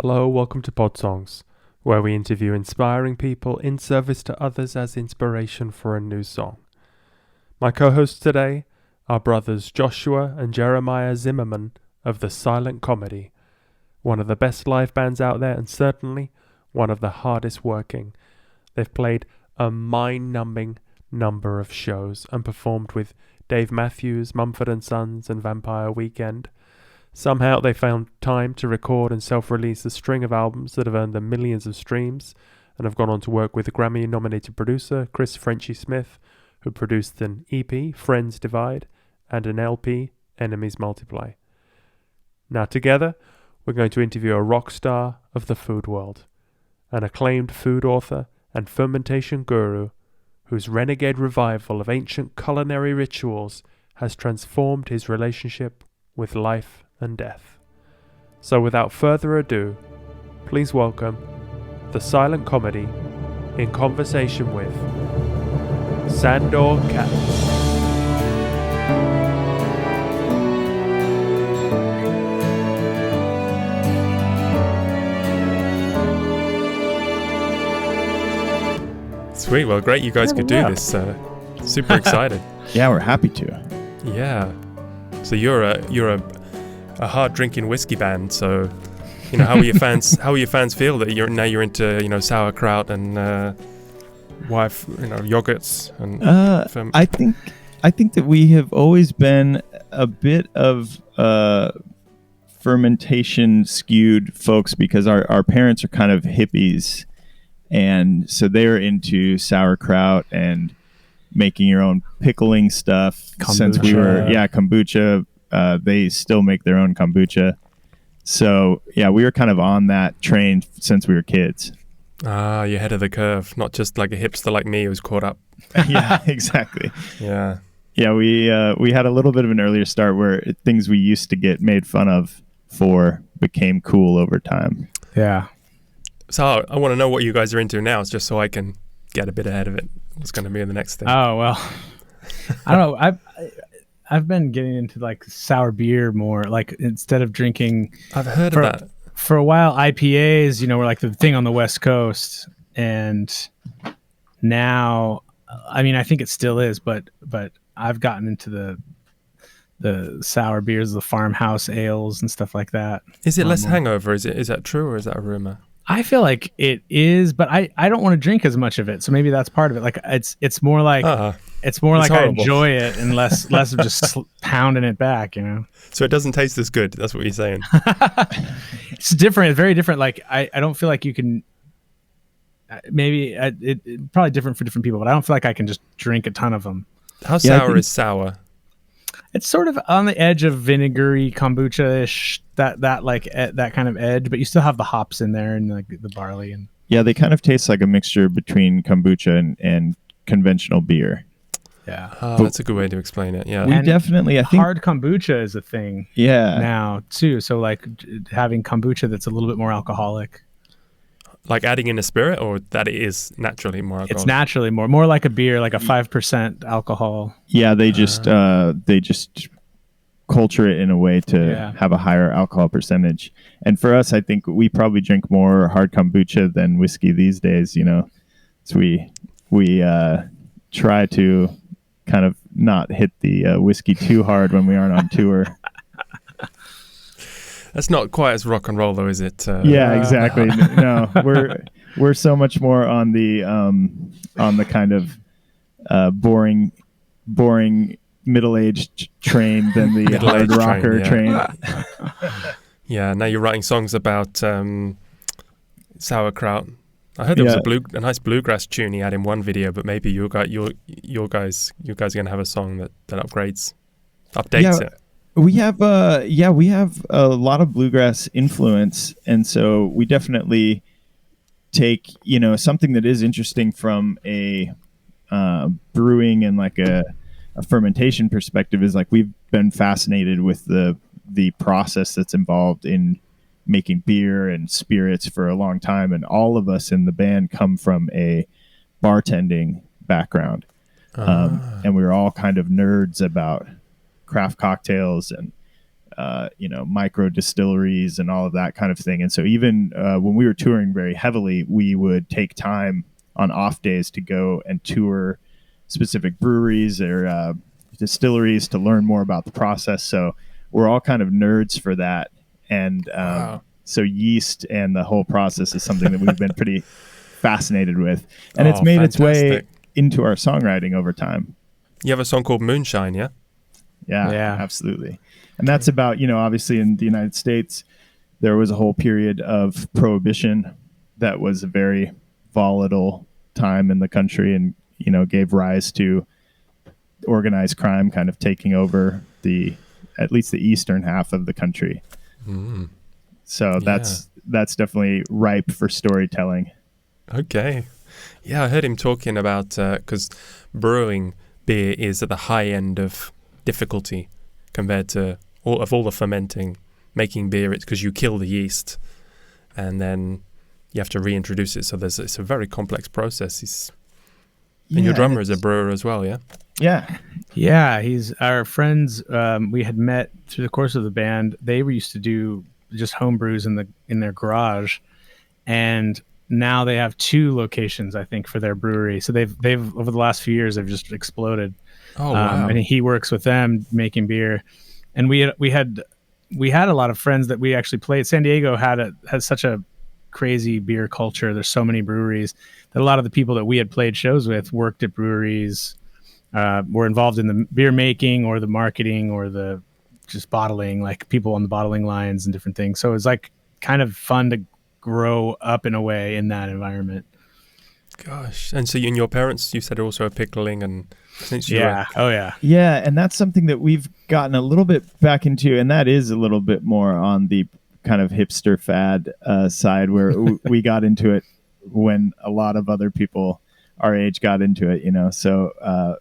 Hello, welcome to Pod Songs, where we interview inspiring people in service to others as inspiration for a new song. My co-hosts today are brothers Joshua and Jeremiah Zimmerman of the Silent Comedy, one of the best live bands out there and certainly one of the hardest working. They've played a mind-numbing number of shows and performed with Dave Matthews, Mumford & Sons and Vampire Weekend. Somehow they found time to record and self-release a string of albums that have earned them millions of streams and have gone on to work with the Grammy-nominated producer Chris Frenchy Smith, who produced an EP, Friends Divide, and an LP, Enemies Multiply. Now together, we're going to interview a rock star of the food world, an acclaimed food author and fermentation guru whose renegade revival of ancient culinary rituals has transformed his relationship with life and death. So without further ado, please welcome the Silent Comedy in conversation with Sandor Katz. Sweet, well great you guys could do this. Super excited. Yeah, we're happy to. Yeah. So you're a hard drinking whiskey band. So, how will your fans feel that you're into sauerkraut and yogurts and I think that we have always been a bit of fermentation skewed folks because our parents are kind of hippies, and so they're into sauerkraut and making your own pickling stuff. Kombucha. Since we were kombucha. They still make their own kombucha. So, yeah, we were kind of on that train since we were kids. Ah, you're ahead of the curve. Not just like a hipster like me who's caught up. Yeah, exactly. Yeah. Yeah, we had a little bit of an earlier start where things we used to get made fun of for became cool over time. Yeah. So I want to know what you guys are into now, just so I can get a bit ahead of it. What's going to be the next thing? Oh, well, I don't know. I've been getting into like sour beer more, like instead of drinking. I've heard of that. For a while, IPAs, were like the thing on the West Coast. And now, I think it still is, but I've gotten into the sour beers, the farmhouse ales and stuff like that. Is it less hangover? Is that true or is that a rumor? I feel like it is, but I don't want to drink as much of it. So maybe that's part of it. Like it's more like it's like horrible. I enjoy it and less of just pounding it back, So it doesn't taste as good. That's what you're saying. It's different. It's very different. Like I don't feel like you can. Maybe it probably different for different people, but I don't feel like I can just drink a ton of them. How sour is sour? It's sort of on the edge of vinegary kombucha-ish, that kind of edge, but you still have the hops in there and like the barley and. Yeah, they kind of taste like a mixture between kombucha and conventional beer. Yeah, that's a good way to explain it. Yeah, we definitely. I think hard kombucha is a thing. Yeah, now too. So like having kombucha that's a little bit more alcoholic. Like adding in a spirit, or that it is naturally more alcoholic? It's naturally more like a beer, like a 5% alcohol. Yeah, they just culture it in a way to have a higher alcohol percentage. And for us, I think we probably drink more hard kombucha than whiskey these days. So we try to kind of not hit the whiskey too hard when we aren't on tour. That's not quite as rock and roll, though, is it? Yeah, exactly. No, we're so much more on the kind of boring middle-aged train than the hard rocker train. Yeah. Now you're writing songs about sauerkraut. I heard there was a nice bluegrass tune he had in one video, but maybe you guys are gonna have a song that updates it. We have a lot of bluegrass influence, and so we definitely take something that is interesting from a brewing and like a fermentation perspective is like we've been fascinated with the process that's involved in making beer and spirits for a long time, and all of us in the band come from a bartending background, and we were all kind of nerds about craft cocktails and micro distilleries and all of that kind of thing. And so even when we were touring very heavily, we would take time on off days to go and tour specific breweries or distilleries to learn more about the process. So we're all kind of nerds for that. And so yeast and the whole process is something that we've been pretty fascinated with. And it's made its way into our songwriting over time. You have a song called Moonshine, yeah? Yeah, absolutely. And that's about, obviously in the United States, there was a whole period of prohibition that was a very volatile time in the country and, gave rise to organized crime kind of taking over at least the eastern half of the country. Mm. So that's definitely ripe for storytelling. Okay. Yeah, I heard him talking about, because brewing beer is at the high end of difficulty compared to all the fermenting. Making beer, it's because you kill the yeast and then you have to reintroduce it. So it's a very complex process. And your drummer is a brewer as well, yeah? Yeah, he's our friends. We had met through the course of the band. They used to do just home brews in their garage, and now they have 2 locations, I think, for their brewery. So they've over the last few years they've just exploded. Oh wow! And he works with them making beer, and we had a lot of friends that we actually played. San Diego has such a crazy beer culture. There's so many breweries that a lot of the people that we had played shows with worked at breweries, were involved in the beer making or the marketing or the just bottling, like people on the bottling lines and different things. So it was like kind of fun to grow up in a way in that environment. Gosh. And so you and your parents, you said also are pickling and since you were... Oh yeah. Yeah. And that's something that we've gotten a little bit back into, and that is a little bit more on the kind of hipster fad side where we got into it when a lot of other people our age got into it, So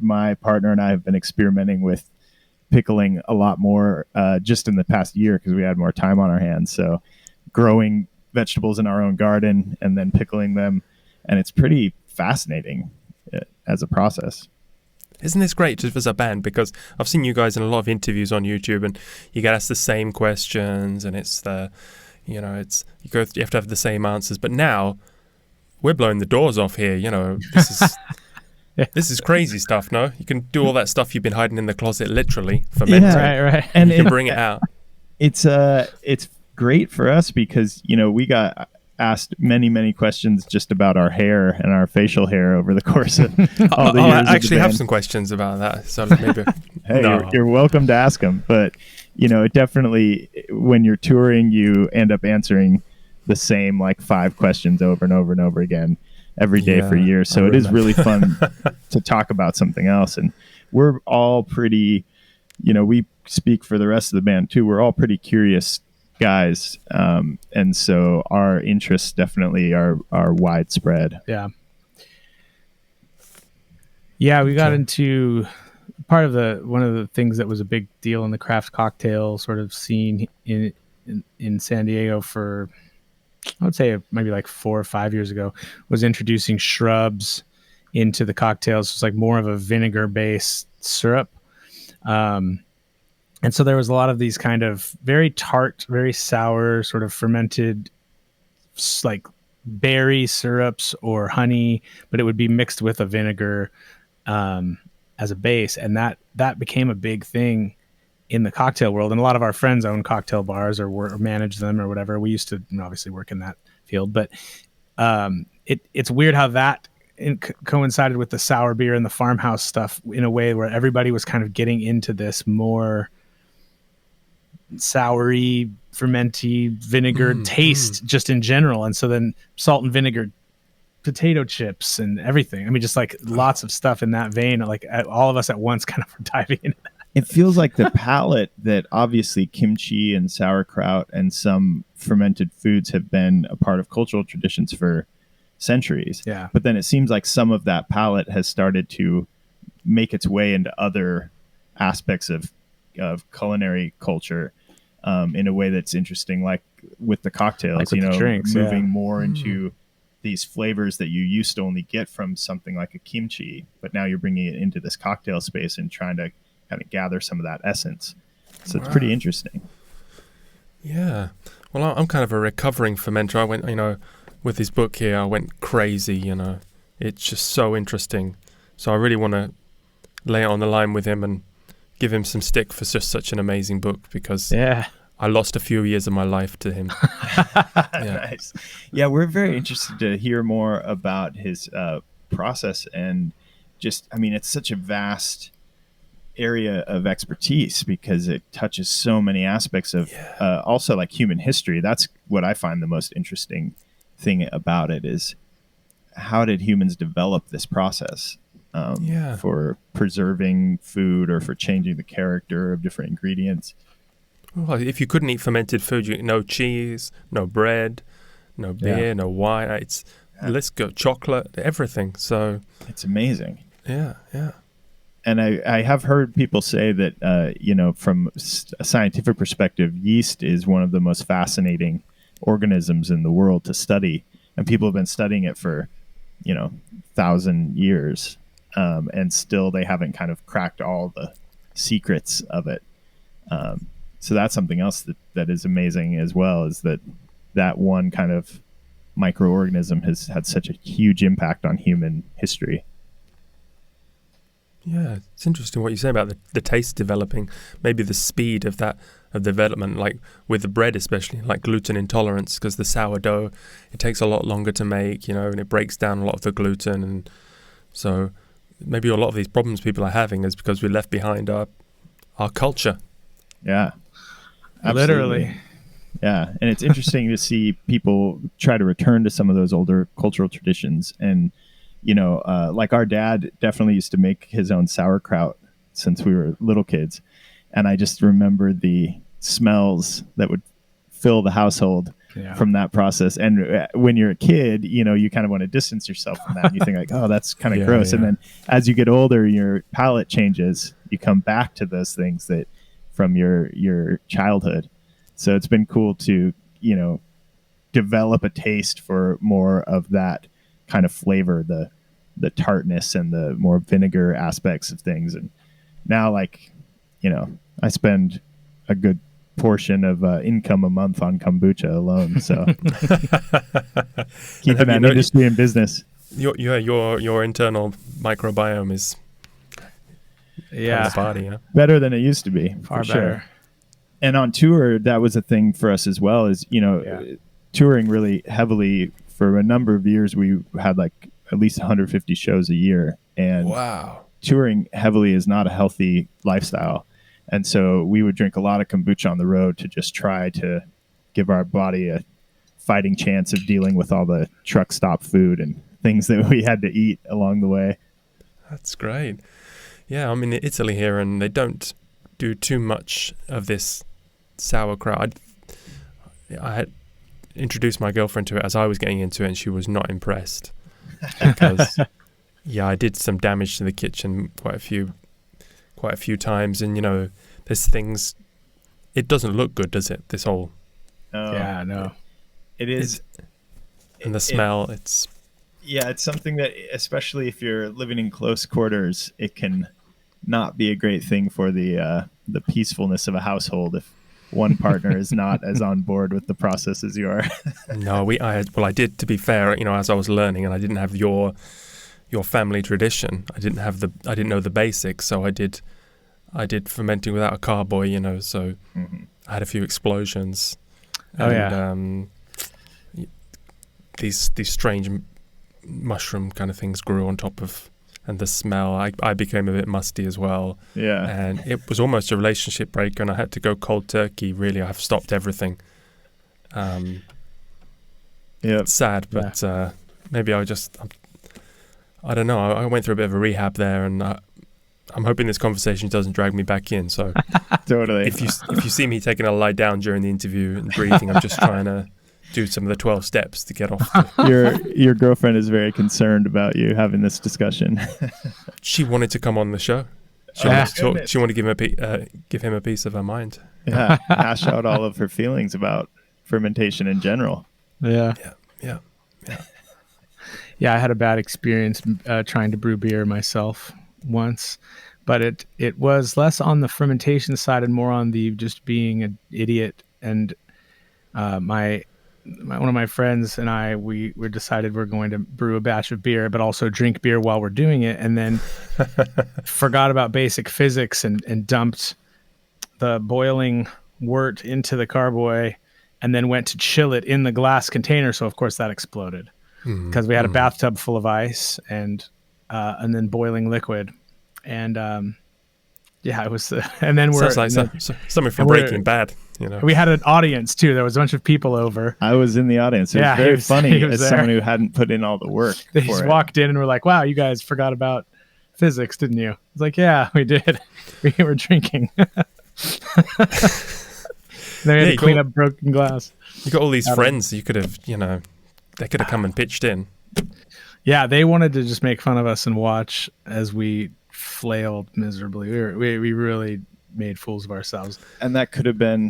my partner and I have been experimenting with pickling a lot more just in the past year because we had more time on our hands. So growing vegetables in our own garden and then pickling them. And it's pretty fascinating as a process. Isn't this great just as a band? Because I've seen you guys in a lot of interviews on YouTube and you get asked the same questions and it's you have to have the same answers. But now we're blowing the doors off here. This is crazy stuff. No, you can do all that stuff you've been hiding in the closet, literally fermenting. Yeah, right. And you can bring it out. It's great for us because we got asked many questions just about our hair and our facial hair over the course of all the years. I actually have some questions about that. So maybe you're welcome to ask them. But it definitely, when you're touring, you end up answering the same 5 questions over and over and over again every day for years. So it is really fun to talk about something else. And we're all pretty, we speak for the rest of the band too. We're all pretty curious guys. And so our interests definitely are widespread. Yeah. Yeah. We got into one of the things that was a big deal in the craft cocktail sort of scene in San Diego for, I would say maybe 4 or 5 years ago, was introducing shrubs into the cocktails. It's more of a vinegar based syrup. And so there was a lot of these kind of very tart, very sour, sort of fermented, berry syrups or honey, but it would be mixed with a vinegar as a base. And that became a big thing in the cocktail world. And a lot of our friends own cocktail bars or manage them or whatever. We used to obviously work in that field, but it's weird how that coincided with the sour beer and the farmhouse stuff in a way where everybody was kind of getting into this more soury, fermenty, vinegar taste just in general. And so then salt and vinegar potato chips and everything. I mean, just lots of stuff in that vein. All of us at once kind of were diving into that. It feels like the palate that obviously kimchi and sauerkraut and some fermented foods have been a part of cultural traditions for centuries. Yeah. But then it seems like some of that palate has started to make its way into other aspects of culinary culture in a way that's interesting, like with the cocktails, with the drinks, moving more into these flavors that you used to only get from something like a kimchi, but now you're bringing it into this cocktail space and trying to kind of gather some of that essence. So it's pretty interesting. Yeah. Well, I'm kind of a recovering fermenter. I went, with his book here, I went crazy, It's just so interesting. So I really want to lay it on the line with him and give him some stick for just such an amazing book, because I lost a few years of my life to him. Nice. Yeah, we're very interested to hear more about his process, and just, it's such a vast area of expertise because it touches so many aspects of also like human history. That's what I find the most interesting thing about it, is how did humans develop this process for preserving food or for changing the character of different ingredients. Well, if you couldn't eat fermented food, no cheese, no bread, no beer, no wine. Let's go chocolate, everything. So it's amazing. Yeah. And I have heard people say that, from a scientific perspective, yeast is one of the most fascinating organisms in the world to study. And people have been studying it for, 1,000 years. And still they haven't kind of cracked all the secrets of it. So that's something else that is amazing as well, is that one kind of microorganism has had such a huge impact on human history. Yeah, it's interesting what you say about the taste developing, maybe the speed of development, like with the bread especially, like gluten intolerance, because the sourdough, it takes a lot longer to make, and it breaks down a lot of the gluten. And so maybe a lot of these problems people are having is because we left behind our culture. Yeah, absolutely. Literally. Yeah, and it's interesting to see people try to return to some of those older cultural traditions. And like our dad definitely used to make his own sauerkraut since we were little kids. And I just remember the smells that would fill the household from that process. And when you're a kid, you kind of want to distance yourself from that. And you think like, oh, that's kind of gross. Yeah. And then as you get older, your palate changes. You come back to those things that from your childhood. So it's been cool to, develop a taste for more of that kind of flavor, the tartness and the more vinegar aspects of things. And now, I spend a good portion of income a month on kombucha alone. So keeping that industry in business. Your internal microbiome is body, better than it used to be. Far for better. Sure. And on tour, that was a thing for us as well, is, touring really heavily for a number of years. We had at least 150 shows a year, and wow, touring heavily is not a healthy lifestyle. And so we would drink a lot of kombucha on the road to just try to give our body a fighting chance of dealing with all the truck stop food and things that we had to eat along the way. That's great. Yeah, I'm in Italy here, and they don't do too much of this sauerkraut. I had introduced my girlfriend to it as I was getting into it, and she was not impressed because I did some damage to the kitchen quite a few times. And there's things, it doesn't look good, does it? This whole no, it is. And the smell, it's something that, especially if you're living in close quarters, it can not be a great thing for the peacefulness of a household if one partner is not as on board with the process as you are. No, I did, to be fair, as I was learning, and I didn't have your family tradition. I didn't know the basics, so I did fermenting without a carboy, so I had a few explosions. These strange mushroom kind of things grew on top of, and the smell, I became a bit musty as well. Yeah. And it was almost a relationship breaker, and I had to go cold turkey. Really, I've stopped everything. It's sad, but maybe I don't know. I went through a bit of a rehab there, and I'm hoping this conversation doesn't drag me back in. So totally. If you see me taking a lie down during the interview and breathing, I'm just trying to do some of the 12 steps to get off. Your girlfriend is very concerned about you having this discussion. She wanted to come on the show. She wanted to give him a piece of her mind. Yeah, hash out all of her feelings about fermentation in general. Yeah. Yeah, I had a bad experience trying to brew beer myself once. but it was less on the fermentation side and more on the just being an idiot. And one of my friends and I, we decided we're going to brew a batch of beer, but also drink beer while we're doing it, and then forgot about basic physics and dumped the boiling wort into the carboy, and then went to chill it in the glass container. So of course that exploded because we had a bathtub full of ice and then boiling liquid, and it was. And then sounds like something from Breaking Bad. You know, we had an audience too. There was a bunch of people over. I was in the audience. It was very funny as someone who hadn't put in all the work. They just walked in and were like, "Wow, you guys forgot about physics, didn't you?" I was like, "Yeah, we did. We were drinking." They had to clean up broken glass. You got all these friends. You could have, they could have come and pitched in. Yeah, they wanted to just make fun of us and watch as we flailed miserably. We really made fools of ourselves. And that could have been,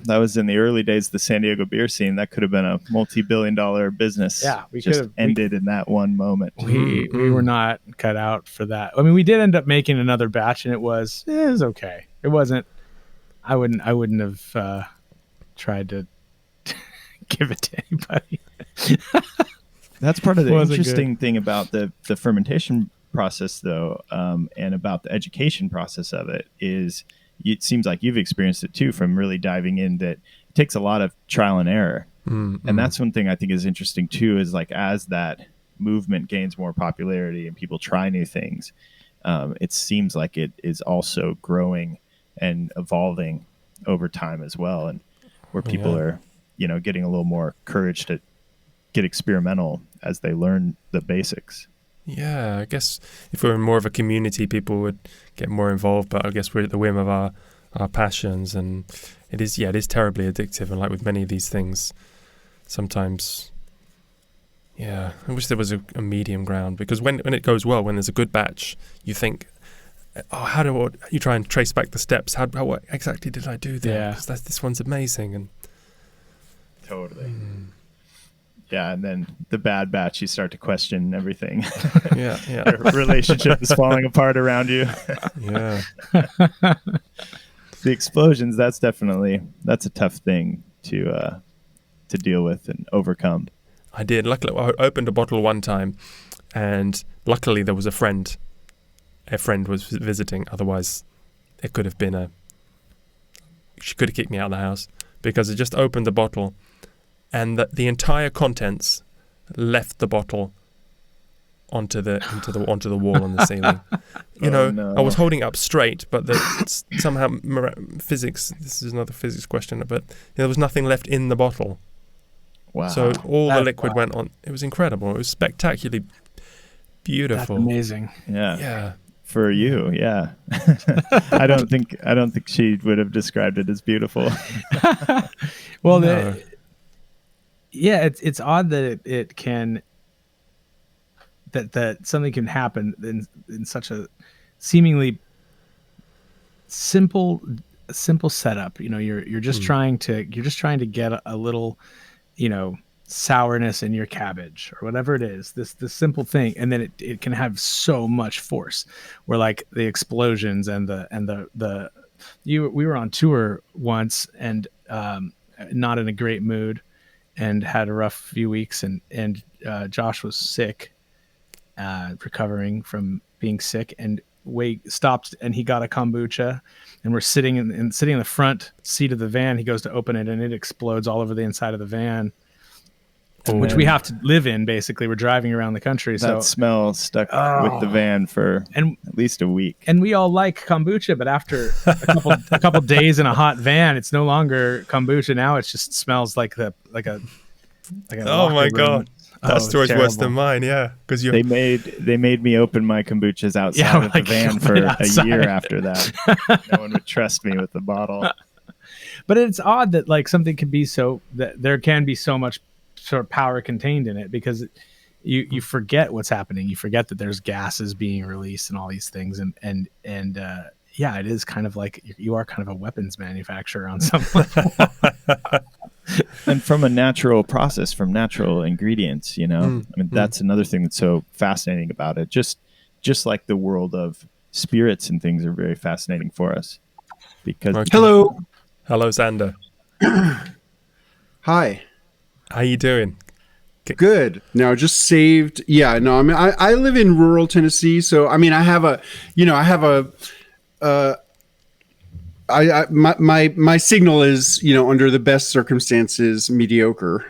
that was in the early days of the San Diego beer scene. That could have been a multi-billion-dollar business. Yeah, we just ended in that one moment. We were not cut out for that. I mean, we did end up making another batch, and it was okay. It wasn't. I wouldn't have tried to give it to anybody. That's part of the interesting thing about the fermentation process, though, and about the education process of it is, it seems like you've experienced it too, from really diving in, that it takes a lot of trial and error. And that's one thing I think is interesting too, is like as that movement gains more popularity and people try new things, it seems like it is also growing and evolving over time as well, and where people are, getting a little more courage to get experimental as they learn the basics. Yeah, I guess if we were more of a community, people would get more involved, but I guess we're at the whim of our passions, and it is terribly addictive. And like with many of these things, sometimes, I wish there was a medium ground, because when it goes well, when there's a good batch, you think, you try and trace back the steps. What exactly did I do there? Because this one's amazing. And totally. Yeah, and then the bad batch, you start to question everything. Yeah. Your relationship is falling apart around you. Yeah. The explosions, that's a tough thing to deal with and overcome. I did. Luckily, I opened a bottle one time, and luckily there was a friend. A friend was visiting. Otherwise, it could have been she could have kicked me out of the house, because I just opened the bottle, and the entire contents left the bottle onto the wall on the ceiling. No. I was holding it up straight, but somehow physics. This is another physics question, but there was nothing left in the bottle. Wow! So all the liquid went on. It was incredible. It was spectacularly beautiful. That's amazing. Yeah. For you, yeah. I don't think she would have described it as beautiful. Well, no. It's odd that it can that something can happen in such a seemingly simple setup. You're just trying to get a little, sourness in your cabbage or whatever it is, this simple thing, and then it can have so much force, where like the explosions and we were on tour once, and not in a great mood, and had a rough few weeks, and Josh was sick, recovering from being sick, and we stopped, and he got a kombucha, and we're sitting in the front seat of the van. He goes to open it, and it explodes all over the inside of the van. Which we have to live in, basically. We're driving around the country. That smell stuck with the van for at least a week. And we all like kombucha, but after a couple days in a hot van, it's no longer kombucha. Now it just smells like a oh my God. That story's worse than mine, yeah. Because they made me open my kombuchas outside of the van for a year after that. No one would trust me with the bottle. But it's odd that like something can be that there can be so much sort of power contained in it, because you forget what's happening. You forget that there's gases being released and all these things, and it is kind of like you are kind of a weapons manufacturer on some level. And from a natural process, from natural ingredients, that's another thing that's so fascinating about it. Just like the world of spirits and things are very fascinating for us. Because Okay. Hello, Sandor. hi. How you doing? Good. Now, just saved. Yeah, no, I mean, I live in rural Tennessee, so I mean, my signal is, under the best circumstances, mediocre.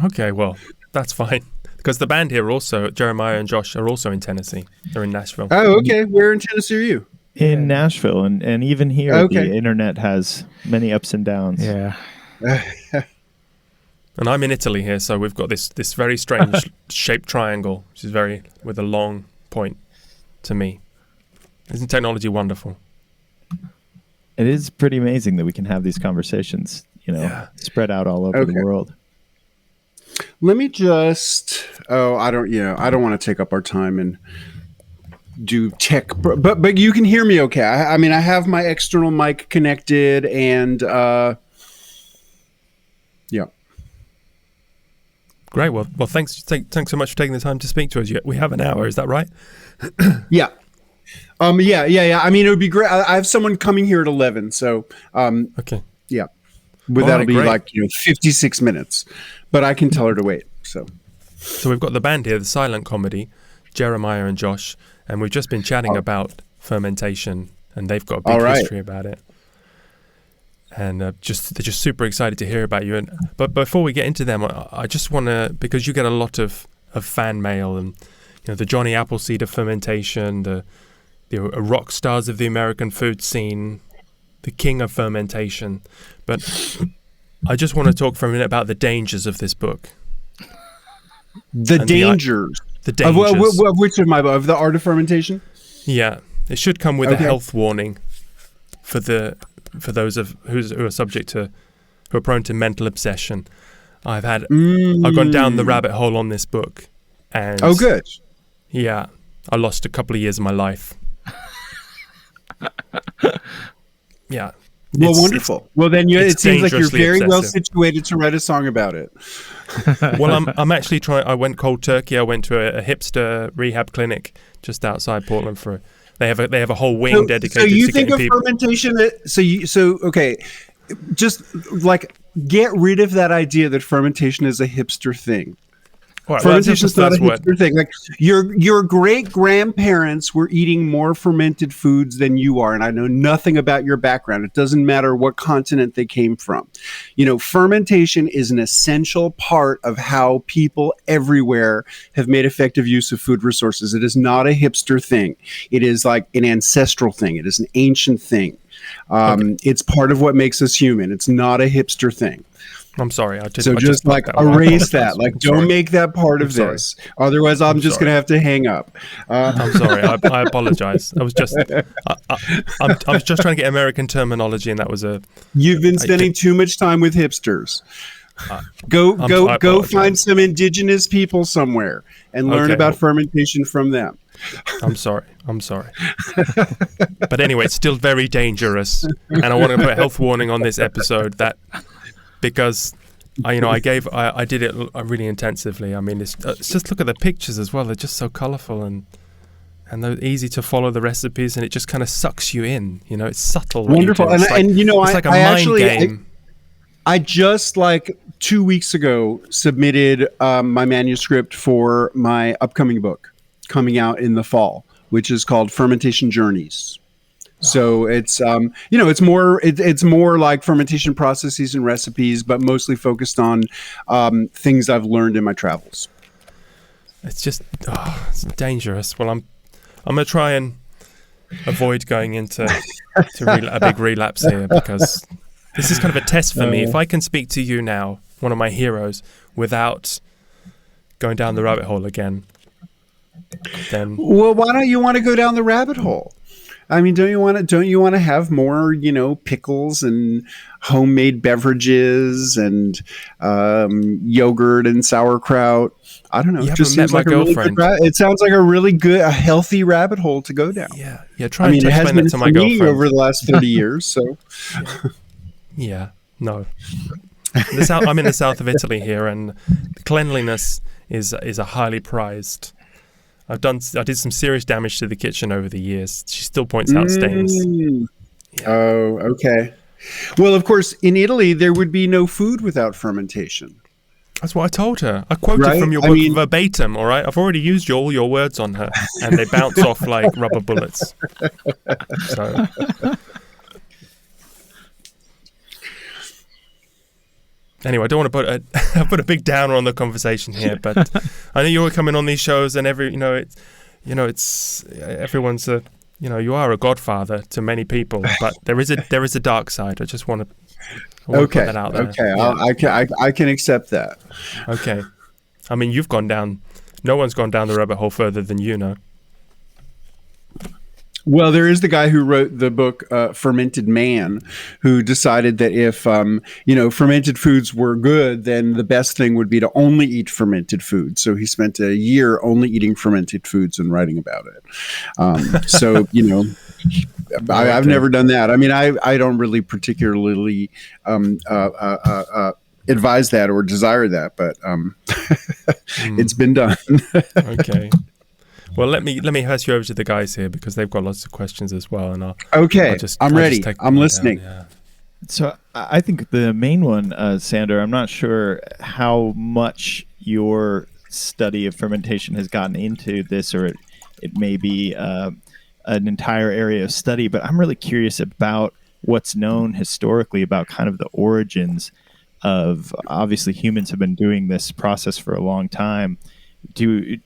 Okay, well, that's fine. Because the band here also, Jeremiah and Josh, are also in Tennessee. They're in Nashville. Oh, okay. Where in Tennessee are you? in Nashville, and even here, Okay. the internet has many ups and downs. Yeah. And I'm in Italy here, so we've got this very strange shaped triangle, which is with a long point to me. Isn't technology wonderful? It is pretty amazing that we can have these conversations, spread out all over the world. Let me just. I don't want to take up our time and do tech, but you can hear me okay. I mean, I have my external mic connected, and yeah. Great. Well, thanks so much for taking the time to speak to us. We have an hour. Is that right? Yeah. Yeah. I mean, it would be great. I have someone coming here at 11, so okay. Yeah. But that'll be like 56 minutes, but I can tell her to wait. So we've got the band here, the silent comedy, Jeremiah and Josh, and we've just been chatting about fermentation, and they've got a big history about it. And they're just super excited to hear about you. But before we get into them, I just want to, because you get a lot of fan mail, and the Johnny Appleseed of fermentation, the rock stars of the American food scene, the king of fermentation. But I just want to talk for a minute about the dangers of this book. The dangers. The dangers. Of which of my book? Of the Art of Fermentation? Yeah, it should come with a health warning for those who are subject to, who are prone to mental obsession. I've gone down the rabbit hole on this book, and good. Yeah, I lost a couple of years of my life. Yeah. Well, wonderful. Well, then it seems like you're very well situated to write a song about it. Well, I'm actually trying. I went cold turkey. I went to a hipster rehab clinic just outside Portland for. They have a whole wing dedicated. So you to think of people. Fermentation? Okay, just like get rid of that idea that fermentation is a hipster thing. Right, fermentation is not a hipster thing. Like your great grandparents were eating more fermented foods than you are, and I know nothing about your background. It doesn't matter what continent they came from. Fermentation is an essential part of how people everywhere have made effective use of food resources. It is not a hipster thing. It is like an ancestral thing. It is an ancient thing. It's part of what makes us human. It's not a hipster thing. I'm sorry. Just erase that. Like, don't make that part of this. Otherwise, I'm just going to have to hang up. I'm sorry. I apologize. I was just trying to get American terminology, and that was a. You've been spending too much time with hipsters. Go find some indigenous people somewhere and learn about fermentation from them. I'm sorry. But anyway, it's still very dangerous, and I want to put a health warning on this episode because I did it really intensively. I mean, it's just look at the pictures as well. They're just so colorful and they're easy to follow the recipes, and it just kind of sucks you in. It's subtle. Wonderful, it's like a mind game. I just 2 weeks ago submitted my manuscript for my upcoming book coming out in the fall, which is called Fermentation Journeys. So it's it's more like fermentation processes and recipes, but mostly focused on things I've learned in my travels. It's just it's dangerous. Well, I'm gonna try and avoid going into a big relapse here, because this is kind of a test for me. If I can speak to you now, one of my heroes, without going down the rabbit hole again, then why don't you want to go down the rabbit hole? I mean, don't you want to have more, pickles and homemade beverages and yogurt and sauerkraut? I don't know. You it just haven't seems met my girlfriend. It sounds like a healthy rabbit hole to go down. Yeah. Try and explain that to my girlfriend. Over the last 30 years, so. Yeah. No. I'm in the south of Italy here, and cleanliness is a highly prized I did some serious damage to the kitchen over the years. She still points out stains. Yeah. Oh, okay. Well, of course, in Italy, there would be no food without fermentation. That's what I told her. I quoted from your book verbatim, all right? I've already used all your words on her, and they bounce off like rubber bullets. So... Anyway, I don't want to put a big downer on the conversation here, but I know you were coming on these shows, and it's everyone's you are a godfather to many people, but there is a dark side. I just want to put that out there. Okay, yeah. I can accept that. Okay, I mean you've gone down. No one's gone down the rabbit hole further than you know. Well, there is the guy who wrote the book Fermented Man, who decided that if fermented foods were good, then the best thing would be to only eat fermented foods. So he spent a year only eating fermented foods and writing about it. I've never done that. I mean, I don't really particularly advise that or desire that, but it's been done. Okay. Well, let me pass you over to the guys here because they've got lots of questions as well, and I'm ready. I'm listening. Yeah. So I think the main one, Sandor, I'm not sure how much your study of fermentation has gotten into this, or it may be an entire area of study, but I'm really curious about what's known historically about kind of the origins of, obviously humans have been doing this process for a long time. Do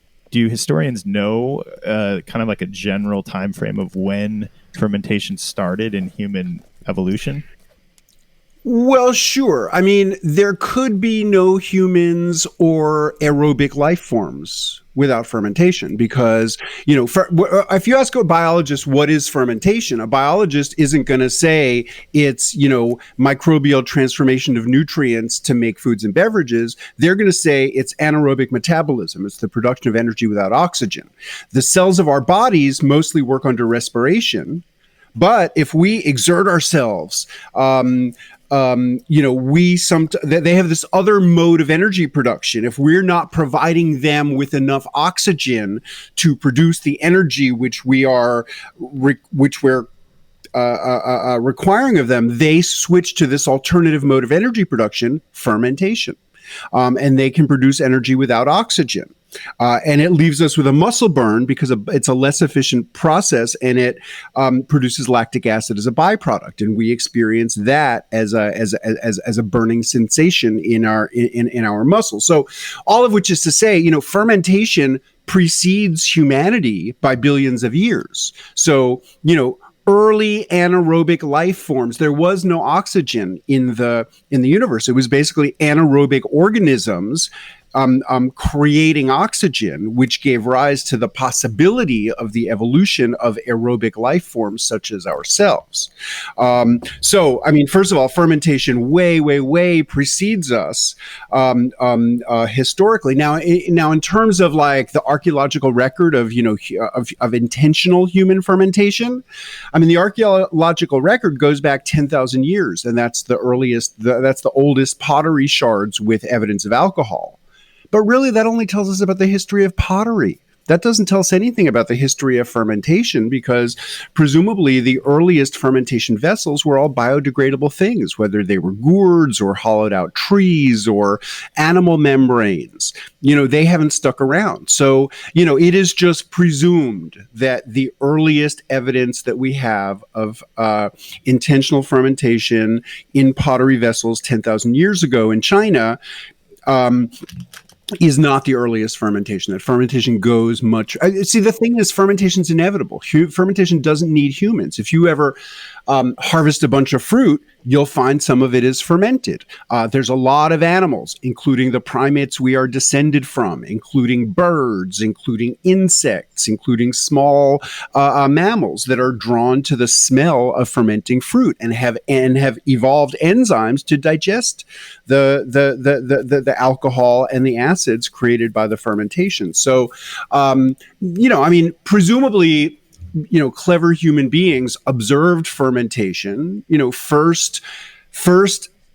historians know kind of like a general time frame of when fermentation started in human evolution? Well, sure. I mean, there could be no humans or aerobic life forms without fermentation because, if you ask a biologist what is fermentation, a biologist isn't going to say it's, microbial transformation of nutrients to make foods and beverages. They're going to say it's anaerobic metabolism. It's the production of energy without oxygen. The cells of our bodies mostly work under respiration. But if we exert ourselves, they have this other mode of energy production. If we're not providing them with enough oxygen to produce the energy which we're requiring of them, they switch to this alternative mode of energy production, fermentation, and they can produce energy without oxygen. And it leaves us with a muscle burn because it's a less efficient process, and it produces lactic acid as a byproduct, and we experience that as a burning sensation in our muscles. So, all of which is to say, fermentation precedes humanity by billions of years. So, early anaerobic life forms. There was no oxygen in the universe. It was basically anaerobic organisms creating oxygen, which gave rise to the possibility of the evolution of aerobic life forms such as ourselves. So, I mean, first of all, fermentation way precedes us historically. Now, in terms of like the archaeological record of of intentional human fermentation, I mean, the archaeological record goes back 10,000 years, and that's the oldest pottery shards with evidence of alcohol. But really, that only tells us about the history of pottery. That doesn't tell us anything about the history of fermentation because presumably the earliest fermentation vessels were all biodegradable things, whether they were gourds or hollowed out trees or animal membranes. They haven't stuck around. So, it is just presumed that the earliest evidence that we have of intentional fermentation in pottery vessels 10,000 years ago in China is not the earliest fermentation. That fermentation goes much. See, the thing is, fermentation's inevitable. Fermentation doesn't need humans. If you ever harvest a bunch of fruit, you'll find some of it is fermented. There's a lot of animals, including the primates we are descended from, including birds, including insects, including small mammals that are drawn to the smell of fermenting fruit and have evolved enzymes to digest the alcohol and the acids created by the fermentation. So, presumably, clever human beings observed fermentation, first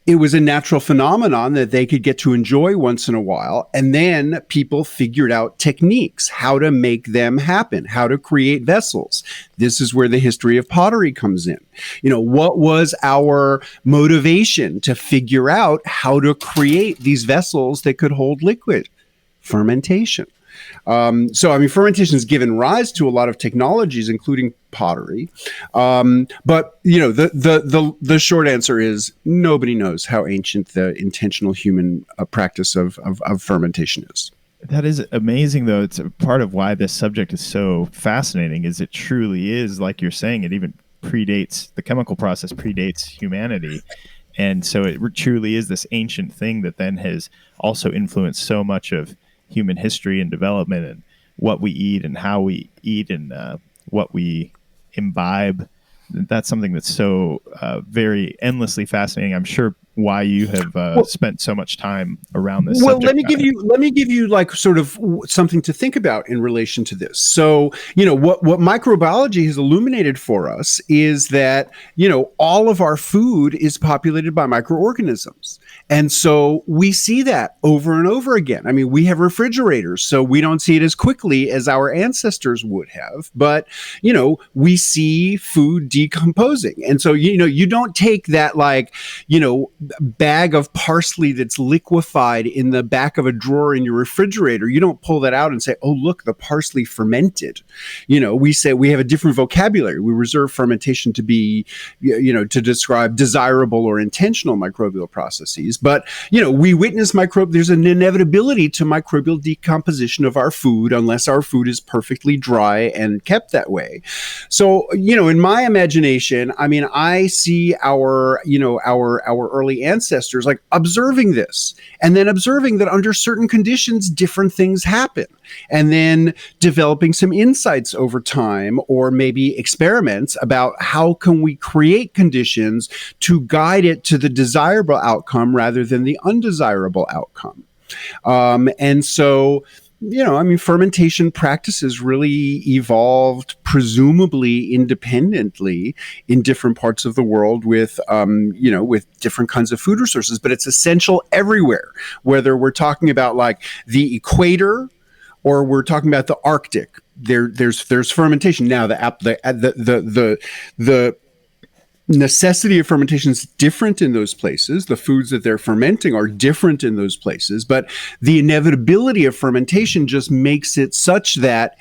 it was a natural phenomenon that they could get to enjoy once in a while. And then people figured out techniques, how to make them happen, how to create vessels. This is where the history of pottery comes in. What was our motivation to figure out how to create these vessels that could hold liquid? Fermentation. Fermentation has given rise to a lot of technologies, including pottery. But the short answer is nobody knows how ancient the intentional human practice of fermentation is. That is amazing, though. It's a part of why this subject is so fascinating. Is it truly is, like you're saying, it even predates the chemical process, predates humanity. And so it truly is this ancient thing that then has also influenced so much of human history and development, and what we eat and how we eat and what we imbibe. That's something that's so very endlessly fascinating. I'm sure why you have spent so much time around this. Well, let me give you like sort of something to think about in relation to this. So, what microbiology has illuminated for us is that, all of our food is populated by microorganisms. And so we see that over and over again. I mean, we have refrigerators, so we don't see it as quickly as our ancestors would have, but, we see food decomposing. And so, you don't take that bag of parsley that's liquefied in the back of a drawer in your refrigerator. You don't pull that out and say, oh, look, the parsley fermented. We say we have a different vocabulary. We reserve fermentation to be, to describe desirable or intentional microbial processes. But, we witness there's an inevitability to microbial decomposition of our food unless our food is perfectly dry and kept that way. So, in my imagination, I mean, I see our early ancestors like observing this and then observing that under certain conditions, different things happen, and then developing some insights over time, or maybe experiments about how can we create conditions to guide it to the desirable outcome rather than the undesirable outcome. And so, fermentation practices really evolved presumably independently in different parts of the world with different kinds of food resources, but it's essential everywhere, whether we're talking about like the equator or we're talking about the Arctic. There's fermentation. Now the necessity of fermentation is different in those places. The foods that they're fermenting are different in those places, but the inevitability of fermentation just makes it such that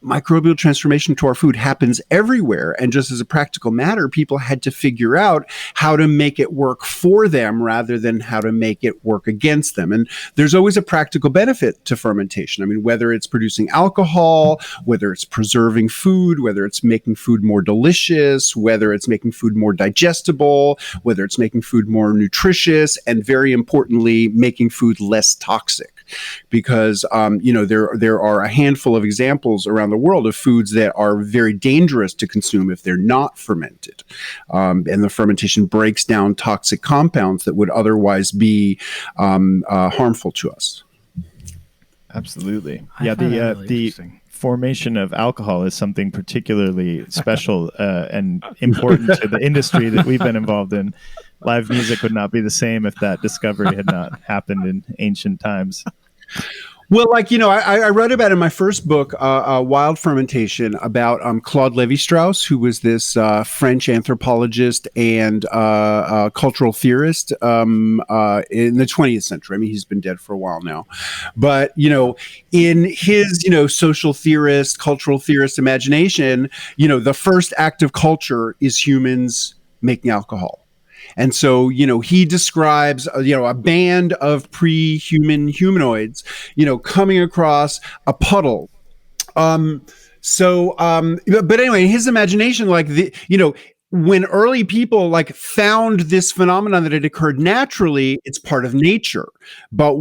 microbial transformation to our food happens everywhere. And just as a practical matter, people had to figure out how to make it work for them rather than how to make it work against them. And there's always a practical benefit to fermentation. I mean, whether it's producing alcohol, whether it's preserving food, whether it's making food more delicious, whether it's making food more digestible, whether it's making food more nutritious, and very importantly, making food less toxic. Because, there are a handful of examples around the world of foods that are very dangerous to consume if they're not fermented. And the fermentation breaks down toxic compounds that would otherwise be harmful to us. Absolutely. Really the formation of alcohol is something particularly special and important to the industry that we've been involved in. Live music would not be the same if that discovery had not happened in ancient times. Well, I wrote about in my first book, Wild Fermentation, about Claude Lévi-Strauss, who was this French anthropologist and cultural theorist in the 20th century. I mean, he's been dead for a while now. But, in his, social theorist, cultural theorist imagination, the first act of culture is humans making alcohol. And so, he describes, a band of pre-human humanoids, coming across a puddle. But anyway, in his imagination, when early people found this phenomenon that had occurred naturally, it's part of nature. But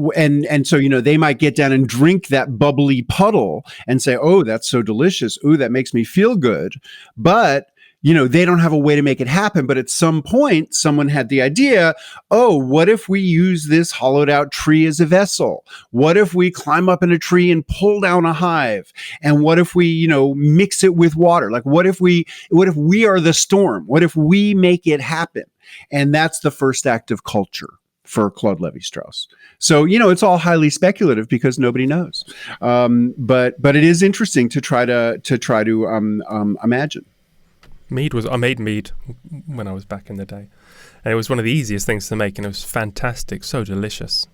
so they might get down and drink that bubbly puddle and say, "Oh, that's so delicious. Ooh, that makes me feel good." But they don't have a way to make it happen. But at some point, someone had the idea, oh, what if we use this hollowed out tree as a vessel? What if we climb up in a tree and pull down a hive? And what if we, mix it with water? What if we are the storm? What if we make it happen? And that's the first act of culture for Claude Lévi-Strauss. So, it's all highly speculative because nobody knows. But it is interesting to try to imagine. I made mead when I was back in the day, and it was one of the easiest things to make, and it was fantastic, so delicious.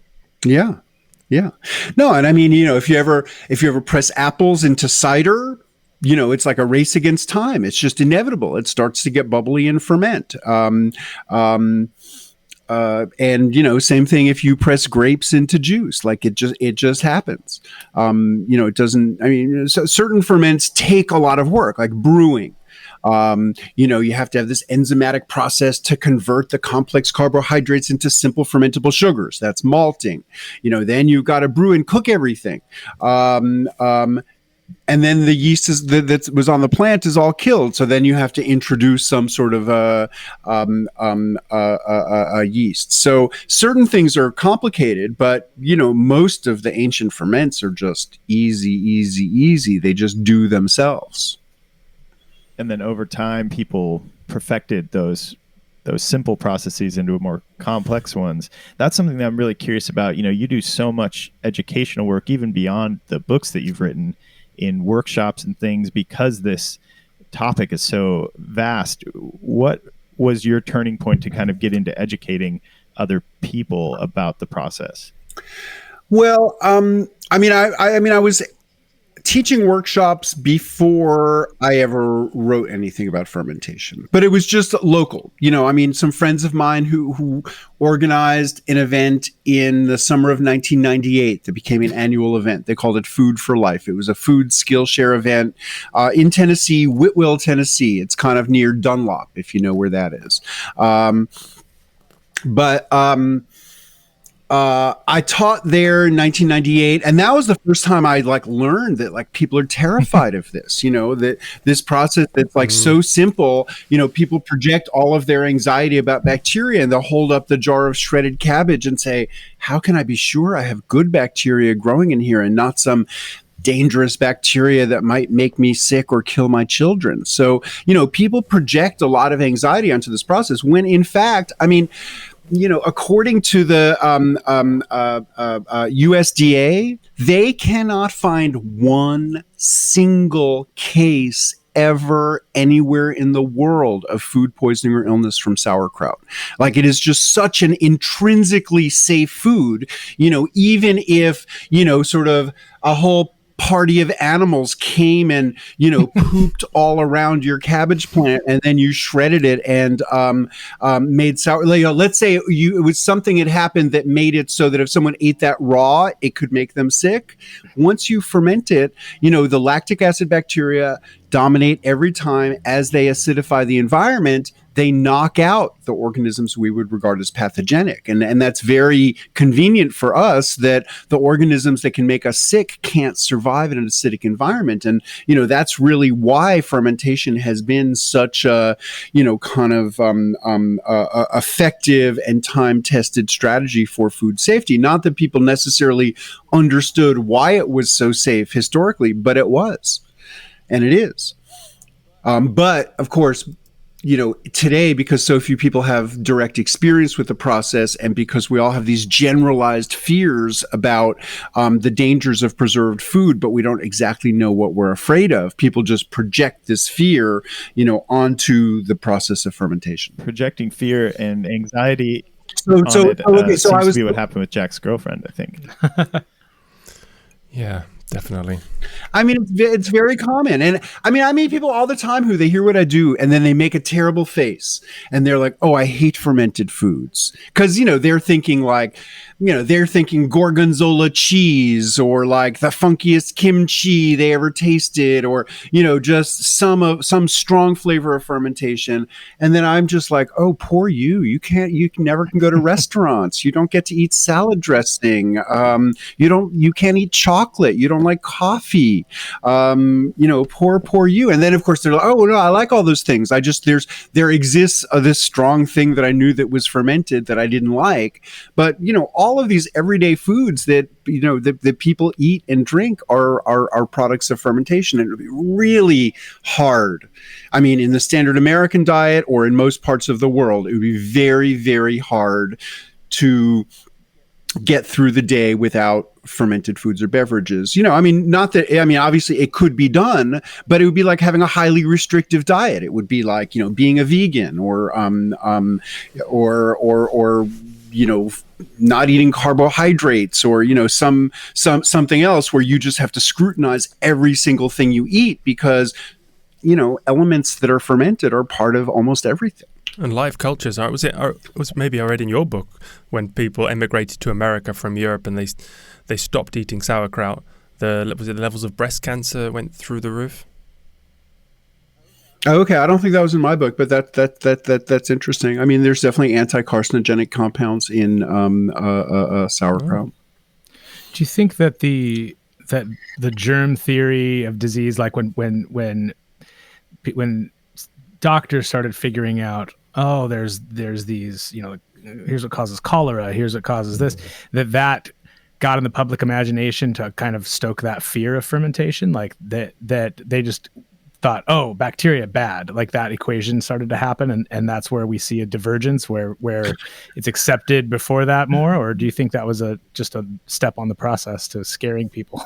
Yeah. No, and I mean, if you ever press apples into cider, it's like a race against time. It's just inevitable. It starts to get bubbly and ferment. And same thing if you press grapes into juice, like it just happens. It doesn't. I mean, certain ferments take a lot of work, like brewing. You have to have this enzymatic process to convert the complex carbohydrates into simple fermentable sugars. That's malting. Then you've got to brew and cook everything. And then the yeast that was on the plant is all killed. So then you have to introduce some sort of a yeast. So certain things are complicated, but most of the ancient ferments are just easy. They just do themselves. And then over time, people perfected those simple processes into more complex ones. That's something that I'm really curious about. You do so much educational work, even beyond the books that you've written, in workshops and things, because this topic is so vast. What was your turning point to kind of get into educating other people about the process? Well, I was teaching workshops before I ever wrote anything about fermentation, but it was just local. Some friends of mine who organized an event in the summer of 1998 that became an annual event. They called it Food for Life. It was a food Skillshare event in Tennessee, Whitwell, Tennessee. It's kind of near Dunlop, if you know where that is. I taught there in 1998, and that was the first time I learned that people are terrified of this. That this process that's so simple. People project all of their anxiety about bacteria, and they'll hold up the jar of shredded cabbage and say, "How can I be sure I have good bacteria growing in here and not some dangerous bacteria that might make me sick or kill my children?" So people project a lot of anxiety onto this process when, in fact, according to the USDA, they cannot find one single case ever anywhere in the world of food poisoning or illness from sauerkraut. It is just such an intrinsically safe food, even if, sort of a whole party of animals came and pooped all around your cabbage plant, and then you shredded it and made sour. Let's say it was something that happened that made it so that if someone ate that raw, it could make them sick. Once you ferment it, the lactic acid bacteria dominate every time. As they acidify the environment, they knock out the organisms we would regard as pathogenic. And that's very convenient for us, that the organisms that can make us sick can't survive in an acidic environment. And, that's really why fermentation has been such a, effective and time-tested strategy for food safety. Not that people necessarily understood why it was so safe historically, but it was. And it is. But of course, today, because so few people have direct experience with the process, and because we all have these generalized fears about the dangers of preserved food, but we don't exactly know what we're afraid of, people just project this fear, onto the process of fermentation. Projecting fear and anxiety. So seems to be what happened with Jack's girlfriend, I think. Yeah. Definitely. It's very common. And I meet people all the time who they hear what I do and then they make a terrible face and they're like, "Oh, I hate fermented foods." Because, they're thinking gorgonzola cheese or the funkiest kimchi they ever tasted, or, just some strong flavor of fermentation. And then I'm just like, "Oh, poor you. You never can go to restaurants. You don't get to eat salad dressing. You can't eat chocolate. You don't don't like coffee. Poor you. And then of course they're like, oh no, I like all those things. There exists this strong thing that I knew that was fermented that I didn't like. But all of these everyday foods that that people eat and drink are products of fermentation, and it would be really hard. I mean, in the standard American diet or in most parts of the world, it would be very, very hard to get through the day without fermented foods or beverages. Obviously it could be done, but it would be like having a highly restrictive diet. It would be like, being a vegan or not eating carbohydrates or, something else where you just have to scrutinize every single thing you eat because, elements that are fermented are part of almost everything. And live cultures was maybe I read in your book when people emigrated to America from Europe and they stopped eating sauerkraut. The levels of breast cancer went through the roof? Oh, okay, I don't think that was in my book, but that's interesting. I mean, there's definitely anti-carcinogenic compounds in sauerkraut. Do you think that the germ theory of disease, like when doctors started figuring out, oh, there's these, here's what causes cholera, here's what causes this, that got in the public imagination to kind of stoke that fear of fermentation, like that they just thought, oh, bacteria bad, like that equation started to happen, and that's where we see a divergence where it's accepted before that more? Or do you think that was just a step on the process to scaring people?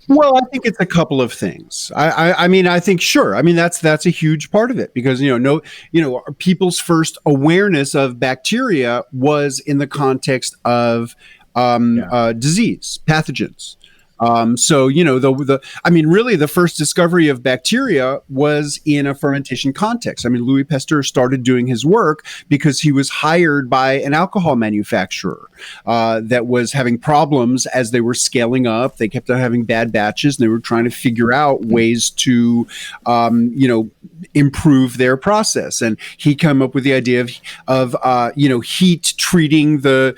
Well, I think it's a couple of things. I think, sure. I mean, that's a huge part of it because, people's first awareness of bacteria was in the context of disease, pathogens. Really the first discovery of bacteria was in a fermentation context. I mean, Louis Pasteur started doing his work because he was hired by an alcohol manufacturer that was having problems as they were scaling up. They kept on having bad batches, and they were trying to figure out ways to, improve their process. And he came up with the idea of heat treating the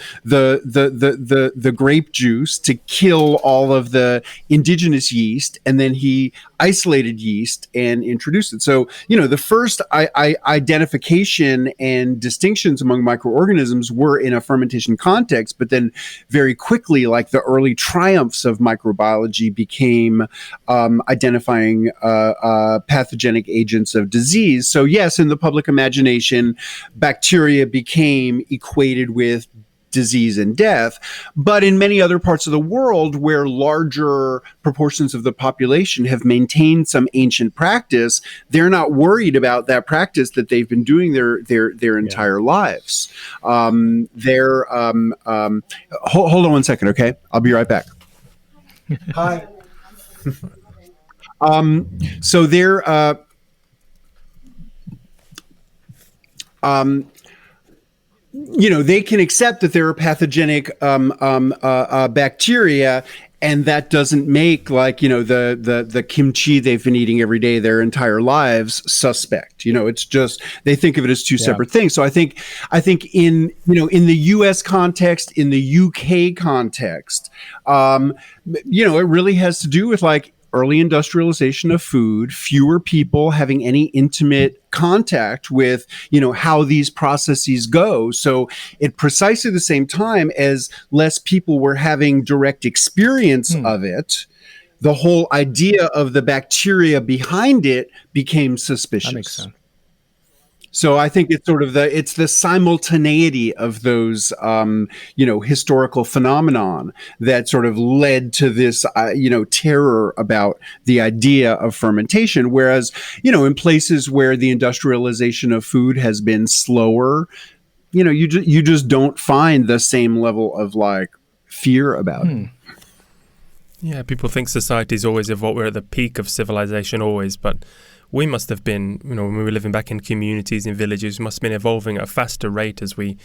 grape juice to kill all of the indigenous yeast, and then he isolated yeast and introduced it. So, the first identification and distinctions among microorganisms were in a fermentation context, but then very quickly, like the early triumphs of microbiology became identifying pathogenic agents of disease. So yes, in the public imagination, bacteria became equated with disease and death. But in many other parts of the world where larger proportions of the population have maintained some ancient practice, they're not worried about that practice that they've been doing their entire lives. Hold on one second, okay? I'll be right back. Hi. So they're they can accept that there are pathogenic bacteria, and that doesn't make the kimchi they've been eating every day their entire lives suspect. It's just they think of it as two separate things. So I think in the U.S. context, in the UK context, it really has to do with early industrialization of food, fewer people having any intimate contact with, how these processes go. So at precisely the same time as less people were having direct experience of it, the whole idea of the bacteria behind it became suspicious. That makes sense. So I think it's sort of the simultaneity of those, historical phenomenon that sort of led to this, terror about the idea of fermentation. Whereas, in places where the industrialization of food has been slower, you just don't find the same level of fear about it. Yeah, people think society's always evolved. We're at the peak of civilization always, but we must have been, when we were living back in communities, in villages, we must have been evolving at a faster rate as we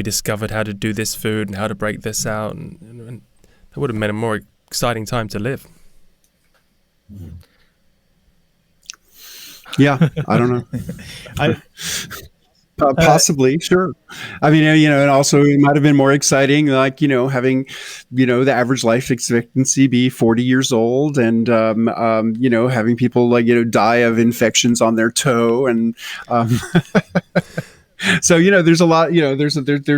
discovered how to do this food and how to break this out, and that would have been a more exciting time to live. Yeah, I don't know. Possibly, sure. I mean, and also it might have been more exciting, like, having, the average life expectancy be 40 years old, and, having people like, die of infections on their toe. And, so, there's a lot, there's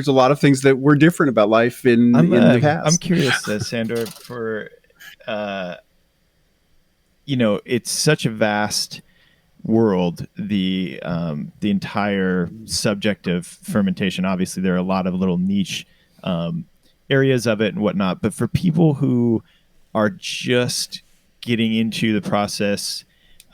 a lot of things that were different about life in the past. I'm curious, Sandor, for, it's such a vast world, the entire subject of fermentation. Obviously there are a lot of little niche areas of it and whatnot, but for people who are just getting into the process,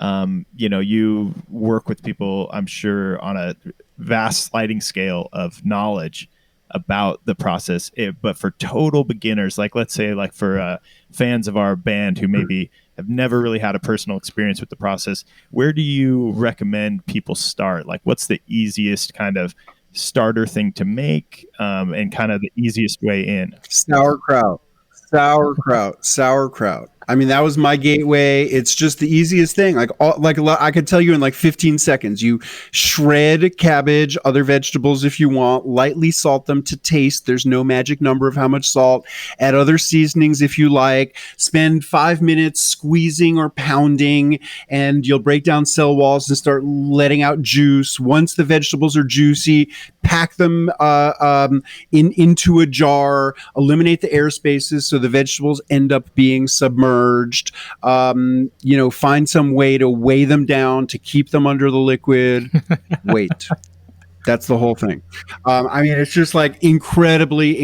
you work with people, I'm sure, on a vast sliding scale of knowledge about the process. But for total beginners, like let's say like for fans of our band who maybe have never really had a personal experience with the process, where do you recommend people start? Like what's the easiest kind of starter thing to make, and kind of the easiest way in? Sauerkraut. I mean, that was my gateway. It's just the easiest thing. Like I could tell you in like 15 seconds. You shred cabbage, other vegetables if you want, lightly salt them to taste. There's no magic number of how much salt. Add other seasonings if you like. Spend 5 minutes squeezing or pounding, and you'll break down cell walls and start letting out juice. Once the vegetables are juicy, pack them into a jar, eliminate the air spaces so the vegetables end up being submerged. Find some way to weigh them down to keep them under the liquid. Wait. That's the whole thing. I mean, it's just like incredibly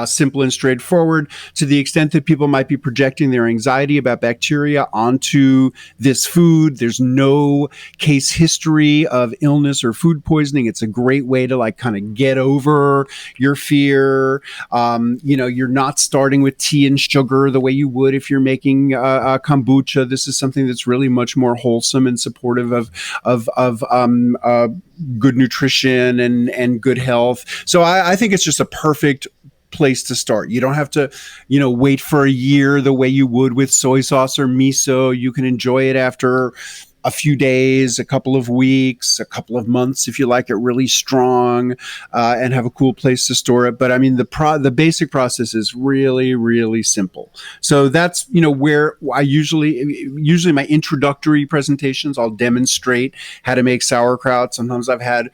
simple and straightforward, to the extent that people might be projecting their anxiety about bacteria onto this food. There's no case history of illness or food poisoning. It's a great way to like kind of get over your fear. You're not starting with tea and sugar the way you would if you're making kombucha. This is something that's really much more wholesome and supportive of good nutrition and good health. So I think it's just a perfect place to start. You don't have to, wait for a year the way you would with soy sauce or miso. You can enjoy it after a few days, a couple of weeks, a couple of months if you like it really strong, and have a cool place to store it. But I mean, the basic process is really, really simple. So that's, where I usually my introductory presentations, I'll demonstrate how to make sauerkraut. Sometimes I've had,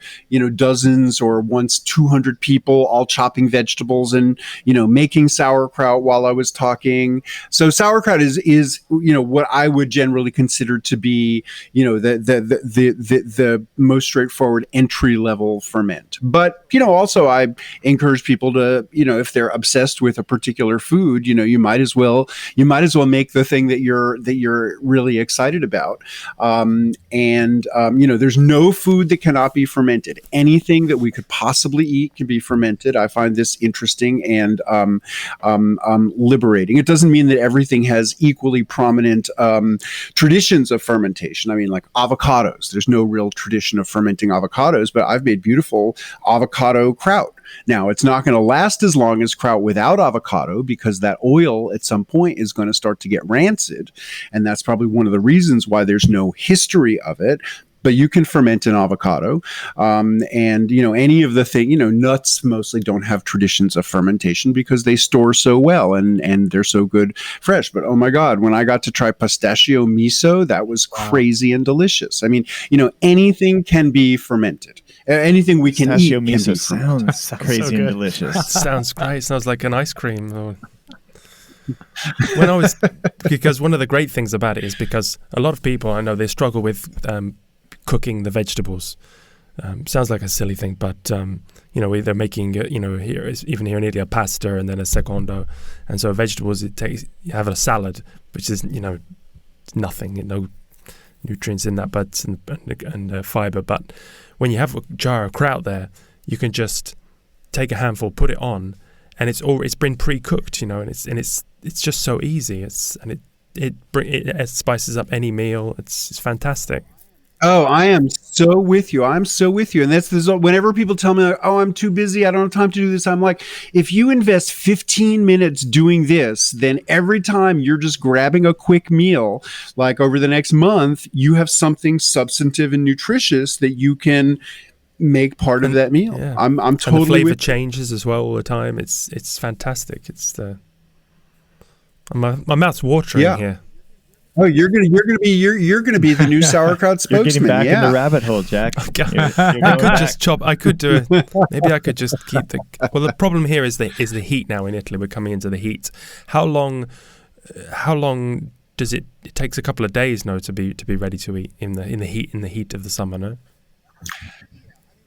dozens or once 200 people all chopping vegetables and, making sauerkraut while I was talking. So sauerkraut is what I would generally consider to be, the most straightforward entry level ferment. But, also I encourage people to, if they're obsessed with a particular food, you might as well make the thing that you're really excited about. There's no food that cannot be fermented. Anything that we could possibly eat can be fermented. I find this interesting and liberating. It doesn't mean that everything has equally prominent traditions of fermentation. I mean, like avocados, there's no real tradition of fermenting avocados, but I've made beautiful avocado kraut. Now, it's not going to last as long as kraut without avocado, because that oil at some point is going to start to get rancid. And that's probably one of the reasons why there's no history of it. But you can ferment an avocado, and any of the nuts mostly don't have traditions of fermentation because they store so well and they're so good fresh. But oh my God, when I got to try pistachio miso, that was crazy and delicious. I mean, anything can be fermented. Anything we can eat can be fermented. Sounds crazy so and delicious. Sounds great. Sounds like an ice cream. Because one of the great things about it is because a lot of people I know, they struggle with cooking the vegetables. Sounds like a silly thing, but they're making even here in Italy, a pasta and then a secondo, and so vegetables, you have a salad, which is nothing, no nutrients in that, but and fiber. But when you have a jar of kraut there, you can just take a handful, put it on, and it's been pre-cooked, and it's just so easy. It spices up any meal. It's fantastic. Oh, I am so with you. I'm so with you. And that's this, whenever people tell me, like, oh, I'm too busy, I don't have time to do this, I'm like, if you invest 15 minutes doing this, then every time you're just grabbing a quick meal, like over the next month, you have something substantive and nutritious that you can make part of that meal. Yeah. I'm And totally the flavor with changes as well all the time. It's fantastic. My mouth's watering Yeah. here. Oh, you're gonna be the new sauerkraut You're getting spokesman. back in Yeah. the rabbit hole, Jack. Okay. You're I going could back. just chop. I could do it. Maybe I could just keep the. Well, the problem here is the heat now in Italy. We're coming into the heat. How long does it? It takes a couple of days, no, to be ready to eat in the heat of the summer, no?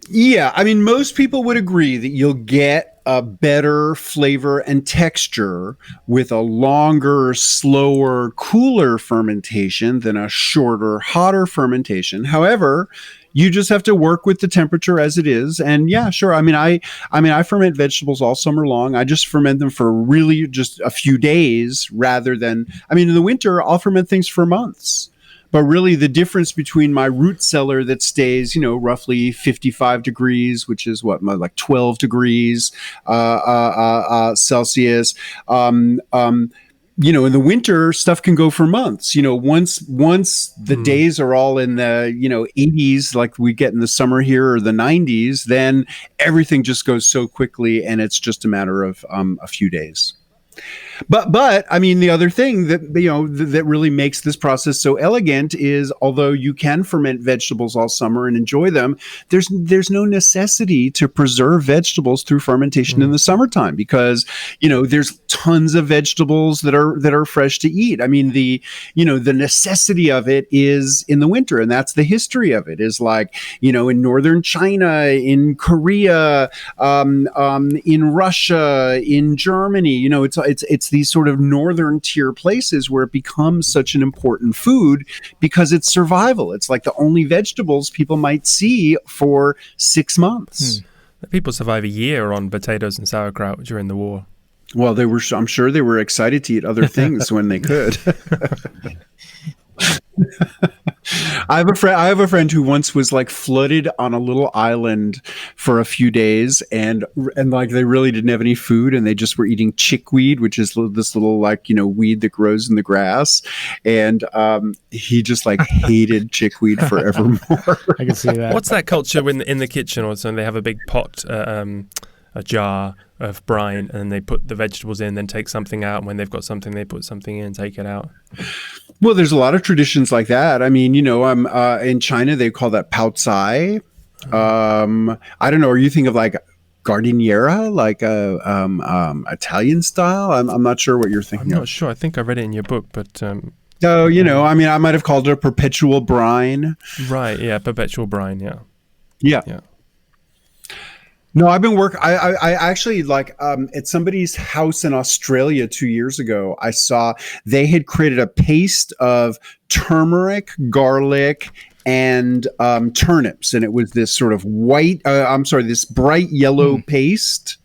Yeah, I mean, most people would agree that you'll get a better flavor and texture with a longer, slower, cooler fermentation than a shorter, hotter fermentation. However, you just have to work with the temperature as it is. And yeah, sure. I mean, I ferment vegetables all summer long. I just ferment them for really just a few days rather than, I mean, in the winter, I'll ferment things for months. But really, the difference between my root cellar that stays, roughly 55 degrees, which is like 12 degrees Celsius. In the winter, stuff can go for months. Once the days are all in the 80s, like we get in the summer here, or the 90s, then everything just goes so quickly, and it's just a matter of a few days. But I mean, the other thing that that really makes this process so elegant is, although you can ferment vegetables all summer and enjoy them, there's no necessity to preserve vegetables through fermentation in the summertime, because there's tons of vegetables that are fresh to eat. I mean, the necessity of it is in the winter, and that's the history of it. Is like in northern China, in Korea, in Russia, in Germany. It's these sort of northern tier places where it becomes such an important food because it's survival. It's like the only vegetables people might see for 6 months. People survive a year on potatoes and sauerkraut during the war. Well, I'm sure they were excited to eat other things when they could. I have a friend who once was like flooded on a little island for a few days, and like they really didn't have any food, and they just were eating chickweed, which is this little weed that grows in the grass, and he just like hated chickweed forevermore. I can see that. What's that culture in the kitchen or something? They have a big pot, a jar of brine, and they put the vegetables in, then take something out, and when they've got something, they put something in, take it out. Well, there's a lot of traditions like that. I mean, in China, they call that pao cai. I don't know. Are you thinking of like gardiniera, like Italian style? I'm not sure what you're thinking I'm of. not sure. I think I read it in your book, but... So, I mean, I might have called it a perpetual brine. Right, yeah, perpetual brine, yeah. Yeah. No, I've been working. I actually at somebody's house in Australia 2 years ago, I saw they had created a paste of turmeric, garlic, and turnips, and it was this sort of this bright yellow paste.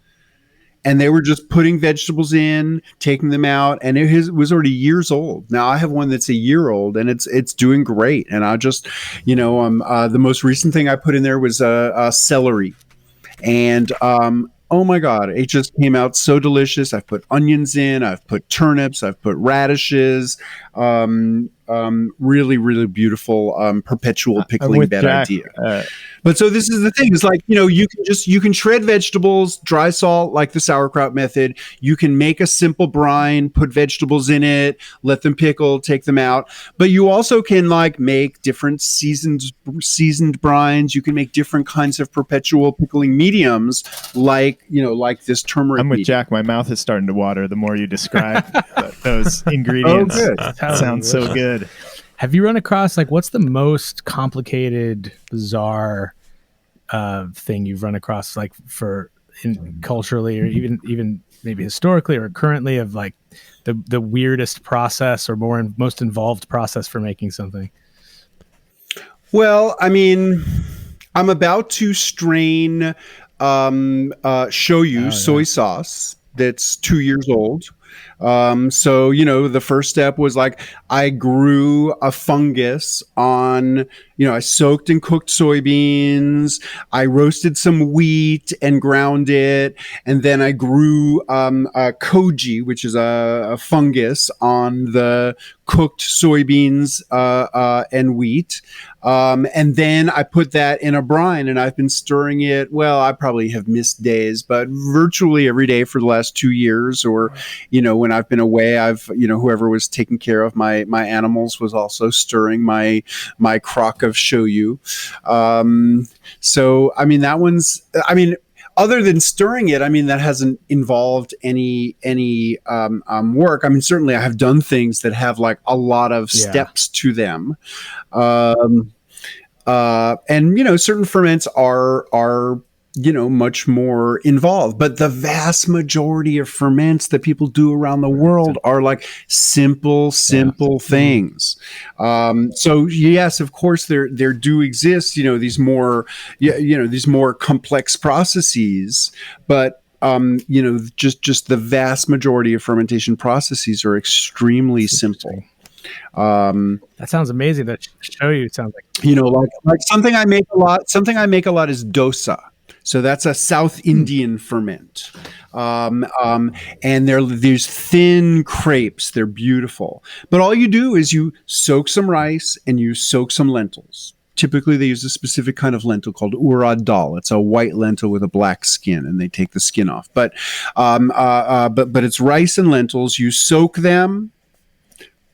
And they were just putting vegetables in, taking them out, and it was already years old. Now I have one that's a year old, and it's doing great. And I just, the most recent thing I put in there was celery. And oh my God, it just came out so delicious. I've put onions in, I've put turnips, I've put radishes. Really, really beautiful perpetual pickling bed Jack, idea. But so this is the thing. It's like, you can shred vegetables, dry salt, like the sauerkraut method. You can make a simple brine, put vegetables in it, let them pickle, take them out. But you also can make different seasoned brines. You can make different kinds of perpetual pickling mediums, like this turmeric. I'm with medium. Jack. My mouth is starting to water the more you describe those ingredients. Oh, good. That sounds so good. Have you run across what's the most complicated, bizarre thing you've run across culturally, or even maybe historically or currently, of the weirdest process or most involved process for making something? Well, I mean, I'm about to strain shoyu soy sauce that's 2 years old. So, the first step was like I grew a fungus on, I soaked and cooked soybeans. I roasted some wheat and ground it. And then I grew a koji, which is a fungus on the cooked soybeans and wheat. And then I put that in a brine, and I've been stirring it. Well, I probably have missed days, but virtually every day for the last 2 years. Or, when I've been away, I've, whoever was taking care of my animals was also stirring my crock of shoyu. So, that one's, other than stirring it, that hasn't involved any work. Certainly I have done things that have like a lot of steps to them. And certain ferments are much more involved, but the vast majority of ferments that people do around the world are like simple things. So yes, of course there do exist, these more complex processes, but just the vast majority of fermentation processes are extremely simple. That sounds amazing. That shoyu sounds like, like something I make a lot is dosa. So that's a South Indian ferment. And they're these thin crepes. They're beautiful. But all you do is you soak some rice and you soak some lentils. Typically, they use a specific kind of lentil called urad dal. It's a white lentil with a black skin, and they take the skin off. But it's rice and lentils. You soak them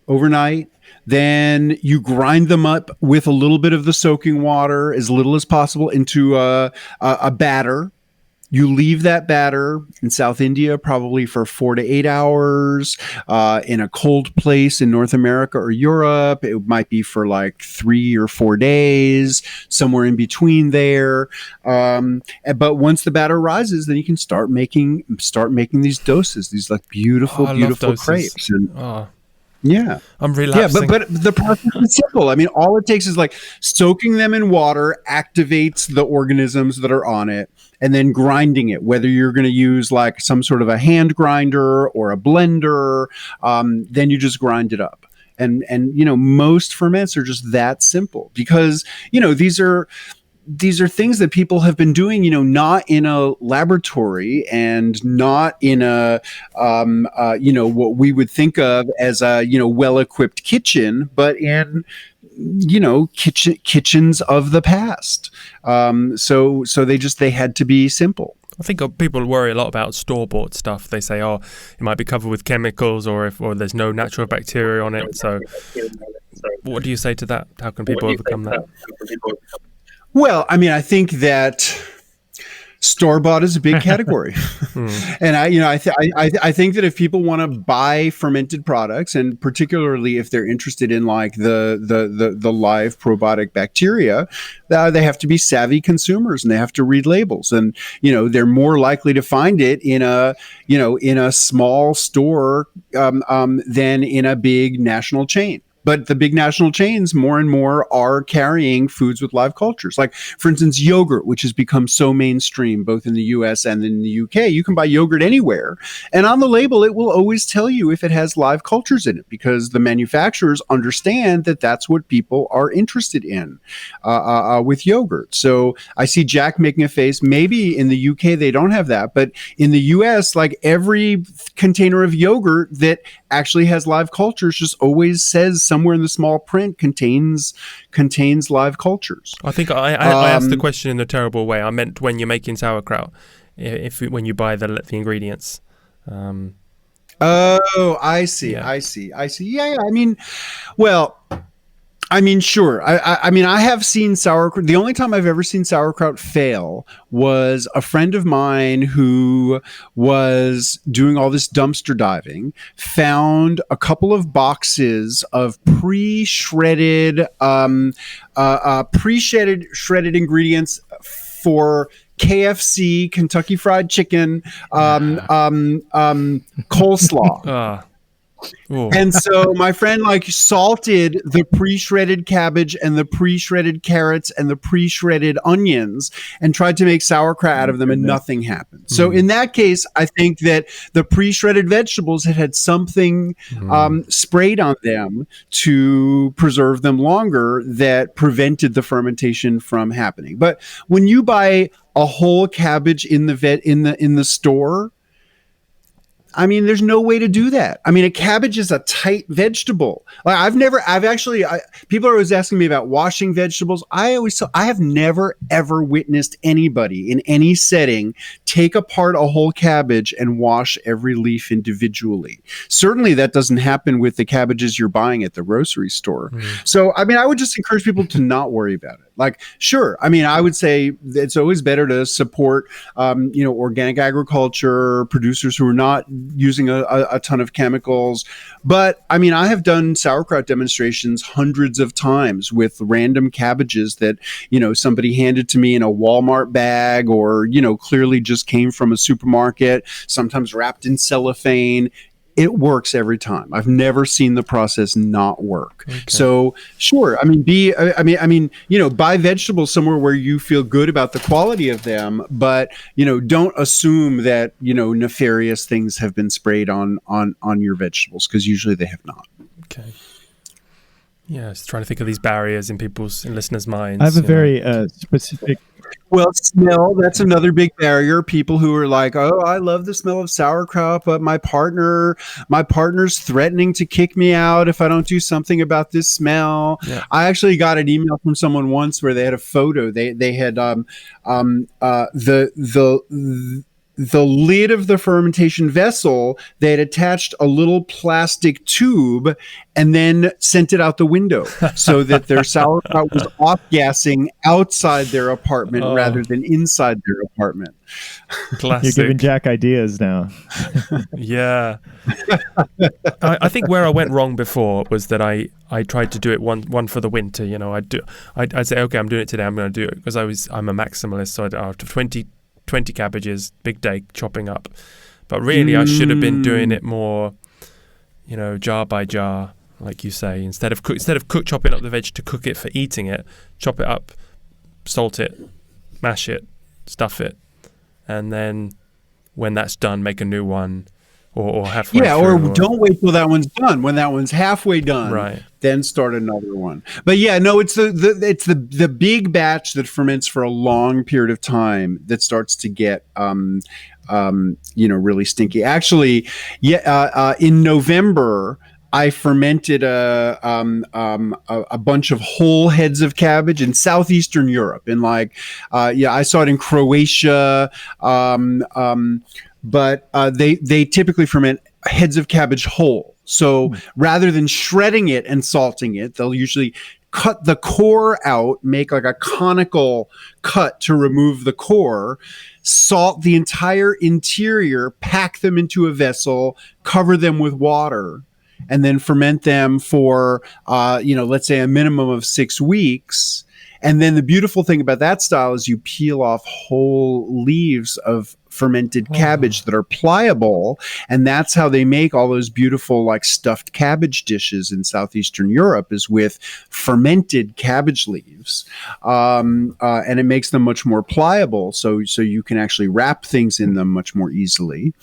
overnight. Then you grind them up with a little bit of the soaking water, as little as possible, into a batter. You leave that batter in South India probably for 4 to 8 hours. In a cold place in North America or Europe, it might be for like 3 or 4 days, somewhere in between there. But once the batter rises, then you can start making these doses, these like beautiful crepes. And, yeah, I'm relapsing. Yeah, but the process is simple. All it takes is like soaking them in water activates the organisms that are on it, and then grinding it. Whether you're going to use like some sort of a hand grinder or a blender, then you just grind it up. And most ferments are just that simple because these are things that people have been doing, not in a laboratory and not in a, what we would think of as a, well-equipped kitchen, but in, kitchens of the past. So they had to be simple. I think people worry a lot about store-bought stuff. They say, it might be covered with chemicals or there's no natural bacteria on it. So what do you say to that? How can people overcome that? Well, I think that store-bought is a big category. And I think that if people want to buy fermented products, and particularly if they're interested in like the live probiotic bacteria, they have to be savvy consumers and they have to read labels. And, they're more likely to find it in a small store than in a big national chain. But the big national chains more and more are carrying foods with live cultures. Like, for instance, yogurt, which has become so mainstream, both in the US and in the UK. You can buy yogurt anywhere. And on the label, it will always tell you if it has live cultures in it, because the manufacturers understand that that's what people are interested in with yogurt. So I see Jack making a face. Maybe in the UK, they don't have that. But in the US, like every container of yogurt that actually has live cultures just always says somewhere in the small print contains live cultures. I think I asked the question in a terrible way. I meant when you're making sauerkraut, when you buy the ingredients. Oh, I see. Yeah. I see. Yeah. Sure. I have seen sauerkraut. The only time I've ever seen sauerkraut fail was a friend of mine who was doing all this dumpster diving, found a couple of boxes of pre-shredded ingredients for KFC, Kentucky Fried Chicken, coleslaw. Ooh. And so my friend like salted the pre-shredded cabbage and the pre-shredded carrots and the pre-shredded onions and tried to make sauerkraut out of them, and nothing happened. So in that case, I think that the pre-shredded vegetables had something sprayed on them to preserve them longer that prevented the fermentation from happening. But when you buy a whole cabbage in the store, I mean, there's no way to do that. I mean, a cabbage is a tight vegetable. Like people are always asking me about washing vegetables. I have never ever witnessed anybody in any setting take apart a whole cabbage and wash every leaf individually. Certainly that doesn't happen with the cabbages you're buying at the grocery store. So, I mean, I would just encourage people to not worry about it. Like, sure. I mean, I would say it's always better to support, organic agriculture, producers who are not using a ton of chemicals. But I mean, I have done sauerkraut demonstrations hundreds of times with random cabbages that, somebody handed to me in a Walmart bag, or, clearly just came from a supermarket, sometimes wrapped in cellophane. It works every time. I've never seen the process not work. Okay. So sure. I mean, buy vegetables somewhere where you feel good about the quality of them, but, don't assume that, nefarious things have been sprayed on your vegetables, because usually they have not. Okay. Yeah. Just trying to think of these barriers in listeners' minds. I have a very specific. Well, smell, that's another big barrier. People who are like, oh, I love the smell of sauerkraut, but my partner's threatening to kick me out if I don't do something about this smell. Yeah. I actually got an email from someone once where they had a photo. They had the lid of the fermentation vessel, they had attached a little plastic tube and then sent it out the window so that their sauerkraut was off-gassing outside their apartment rather than inside their apartment. Classic. You're giving Jack ideas now. Yeah. I think where I went wrong before was that I tried to do it one for the winter. I'd say, okay, I'm doing it today, I'm going to do it, because I'm a maximalist, so after 20 cabbages, big day, chopping up. But really, I should have been doing it more, jar by jar, like you say. Instead of chopping up the veg to cook it for eating it, chop it up, salt it, mash it, stuff it, and then when that's done, make a new one, or halfway through. Or don't wait till that one's done. When that one's halfway done, right, then start another one. But yeah, no, it's the big batch that ferments for a long period of time that starts to get really stinky. Actually, in November, I fermented a bunch of whole heads of cabbage in southeastern Europe. And I saw it in Croatia. But they typically ferment heads of cabbage whole. So rather than shredding it and salting it, they'll usually cut the core out, make like a conical cut to remove the core, salt the entire interior, pack them into a vessel, cover them with water, and then ferment them for, let's say a minimum of 6 weeks. And then the beautiful thing about that style is you peel off whole leaves of fermented cabbage that are pliable, and that's how they make all those beautiful like stuffed cabbage dishes in southeastern Europe, is with fermented cabbage leaves, and it makes them much more pliable, so you can actually wrap things in them much more easily,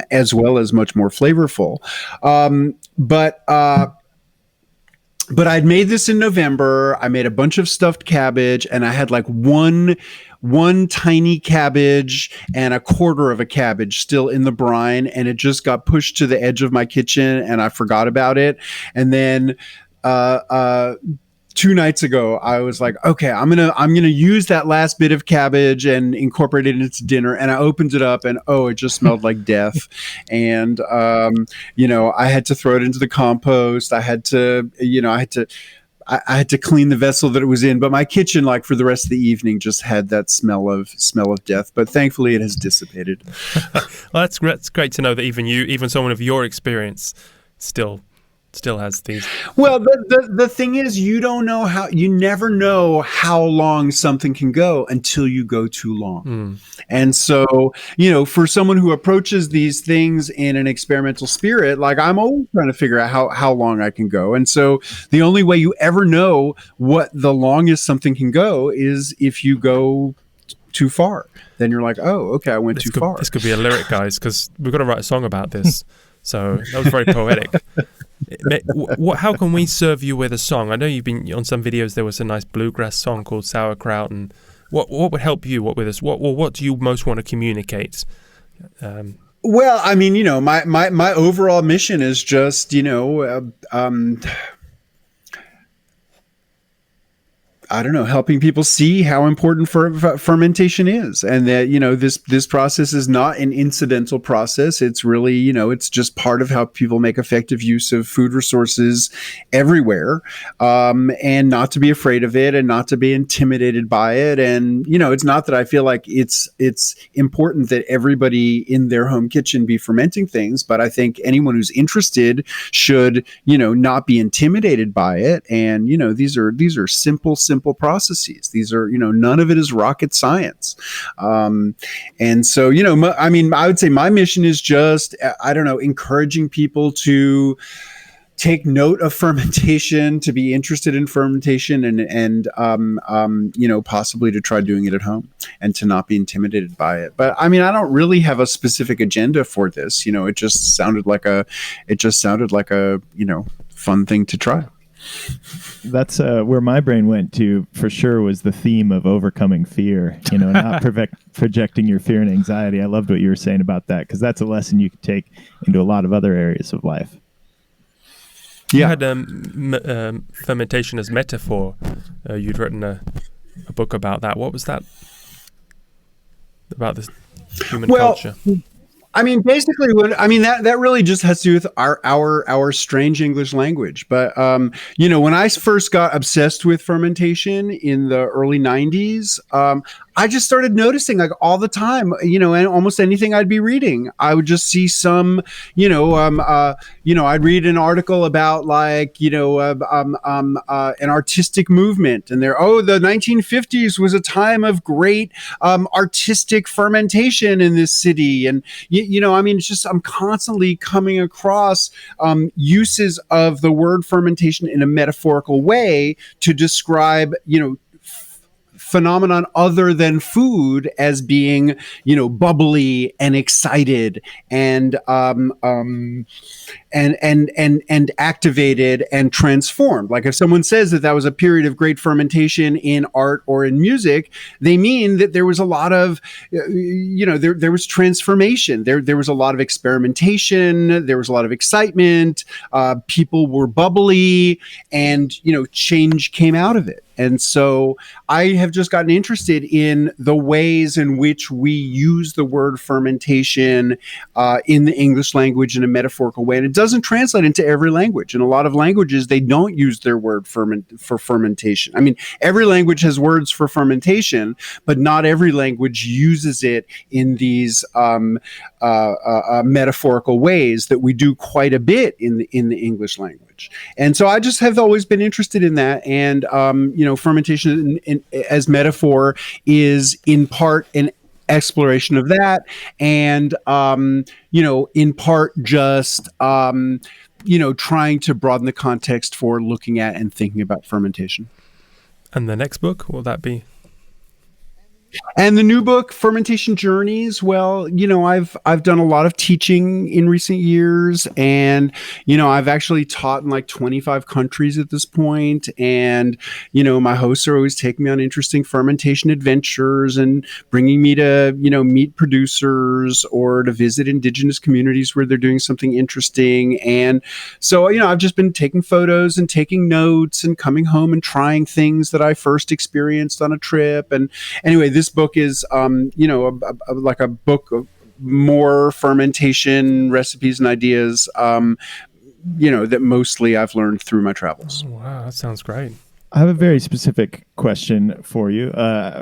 as well as much more flavorful. But I'd made this in November. I made a bunch of stuffed cabbage, and I had like one tiny cabbage and a quarter of a cabbage still in the brine, and it just got pushed to the edge of my kitchen, and I forgot about it. And then 2 nights ago, I was like, okay, I'm gonna use that last bit of cabbage and incorporate it into dinner. And I opened it up, and it just smelled like death. And I had to throw it into the compost. I had to clean the vessel that it was in. But my kitchen, like for the rest of the evening, just had that smell of death. But thankfully, it has dissipated. Well, that's great to know that even someone of your experience still still has these. Well, the thing is, you never know how long something can go until you go too long. And so, for someone who approaches these things in an experimental spirit, like I'm always trying to figure out how long I can go. And so the only way you ever know what the longest something can go is if you go too far. Then you're like, oh, okay, I went too far. This could be a lyric, guys, because we've got to write a song about this. So that was very poetic. How can we serve you with a song? I know you've been on some videos. There was a nice bluegrass song called Sauerkraut, and what would help you? What do you most want to communicate? Well, I mean, my overall mission is just, I don't know, helping people see how important fermentation is, and that this process is not an incidental process. It's really it's just part of how people make effective use of food resources everywhere, and not to be afraid of it and not to be intimidated by it. And it's not that I feel like it's important that everybody in their home kitchen be fermenting things, but I think anyone who's interested should not be intimidated by it. And these are simple processes. These are, none of it is rocket science. And so, I would say my mission is just, encouraging people to take note of fermentation, to be interested in fermentation, and possibly to try doing it at home and to not be intimidated by it. But I don't really have a specific agenda for this. It just sounded like a fun thing to try. That's where my brain went to, for sure, was the theme of overcoming fear, not projecting your fear and anxiety. I loved what you were saying about that, because that's a lesson you could take into a lot of other areas of life. You had fermentation as metaphor. You'd written a book about that. What was that? About the human culture. Basically, that really just has to do with our strange English language. But when I first got obsessed with fermentation in the early 90s, I just started noticing, like, all the time, and almost anything I'd be reading, I would just see some, I'd read an article about, like, an artistic movement, and the 1950s was a time of great artistic fermentation in this city. And, it's just, I'm constantly coming across uses of the word fermentation in a metaphorical way to describe, phenomenon other than food as being, bubbly and excited and activated and transformed. Like, if someone says that was a period of great fermentation in art or in music, they mean that there was a lot of, there was transformation. There was a lot of experimentation. There was a lot of excitement. People were bubbly, and, change came out of it. And so I have just gotten interested in the ways in which we use the word fermentation in the English language in a metaphorical way. And it doesn't translate into every language. In a lot of languages, they don't use their word for fermentation. Every language has words for fermentation, but not every language uses it in these metaphorical ways that we do quite a bit in the English language. And so I just have always been interested in that. And, fermentation as metaphor is in part an exploration of that. And, in part just, trying to broaden the context for looking at and thinking about fermentation. And the next book, will that be? And the new book, Fermentation Journeys, well, I've done a lot of teaching in recent years, and, I've actually taught in like 25 countries at this point. And, my hosts are always taking me on interesting fermentation adventures and bringing me to, meet producers or to visit indigenous communities where they're doing something interesting. And so, I've just been taking photos and taking notes and coming home and trying things that I first experienced on a trip. And anyway, this book is, like a book of more fermentation recipes and ideas, that mostly I've learned through my travels. Oh, wow, that sounds great. I have a very specific question for you.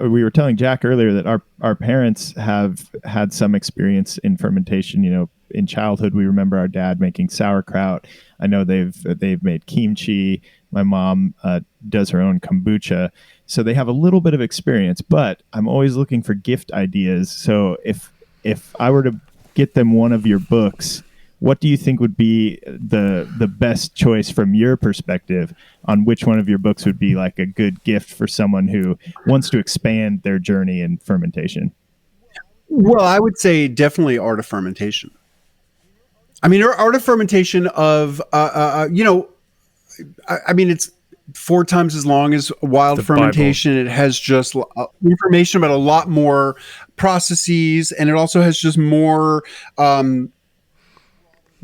We were telling Jack earlier that our parents have had some experience in fermentation. You know, in childhood, we remember our dad making sauerkraut. I know they've made kimchi. My mom does her own kombucha. So they have a little bit of experience, but I'm always looking for gift ideas. So if I were to get them one of your books, what do you think would be the best choice from your perspective on which one of your books would be like a good gift for someone who wants to expand their journey in fermentation? Well, I would say definitely Art of Fermentation. I mean, Art of Fermentation of, it's 4 times as long as Wild Fermentation. Bible. It has just information about a lot more processes, and it also has just more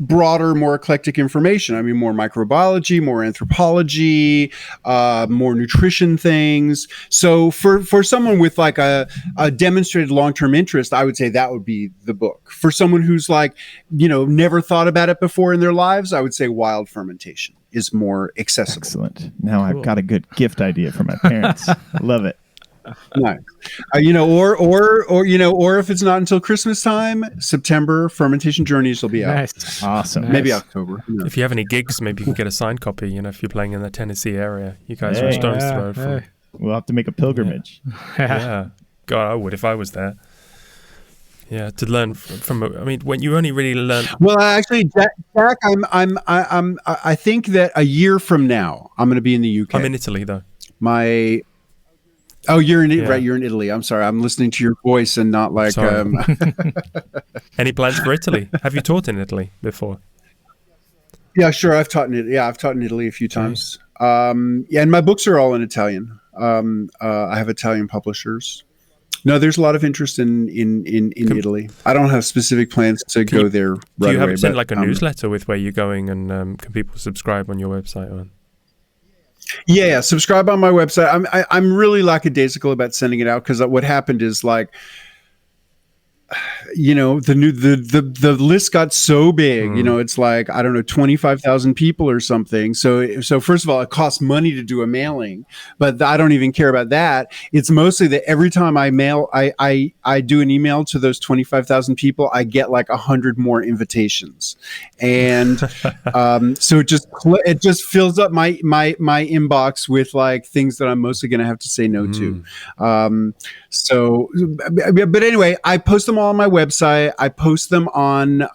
broader, more eclectic information. I mean, more microbiology, more anthropology, more nutrition things. So for someone with like a demonstrated long-term interest, I would say that would be the book. For someone who's like, never thought about it before in their lives, I would say Wild Fermentation is more accessible. Excellent. Now I've got a good gift idea for my parents. Love it. Nice. Or if it's not until Christmas time, September, Fermentation Journeys will be out. Nice. Awesome. Nice. Maybe October. Yeah. If you have any gigs, maybe you can get a signed copy. If you're playing in the Tennessee area, you guys are a stone's throw from. We'll have to make a pilgrimage. Yeah. God, I would if I was there. Yeah, to learn from. I mean, when you only really learn. Well, actually, Jack, I think that a year from now, I'm going to be in the UK. I'm in Italy though. You're in right. You're in Italy. I'm sorry. I'm listening to your voice and not like. Any plans for Italy? Have you taught in Italy before? Yeah, sure. I've taught in Italy a few times. And my books are all in Italian. I have Italian publishers. No, there's a lot of interest in Italy. I don't have specific plans to go there right away. Do you have sent like a newsletter with where you're going, and can people subscribe on your website? Or? Yeah, subscribe on my website. I'm really lackadaisical about sending it out because what happened is like, the list got so big. It's like, I don't know, 25,000 people or something. So first of all, it costs money to do a mailing, but I don't even care about that. It's mostly that every time I mail, I do an email to those 25,000 people, I get like 100 more invitations, and so it just fills up my inbox with like things that I'm mostly going to have to say no to. But anyway, I post them all on my website. I post them on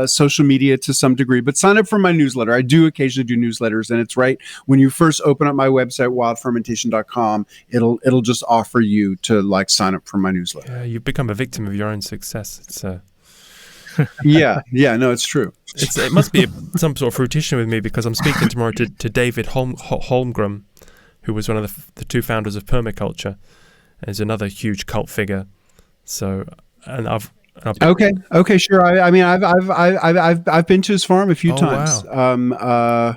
social media to some degree, but sign up for my newsletter. I do occasionally do newsletters, and it's right when you first open up my website, wildfermentation.com, it'll just offer you to like sign up for my newsletter. Yeah, you've become a victim of your own success. It's yeah, no, it's true. It must be some sort of fruition with me, because I'm speaking tomorrow to David Holmgren, who was one of the 2 founders of permaculture, and is another huge cult figure. So, and I've okay, sure. I mean, I've been to his farm a few times. Wow.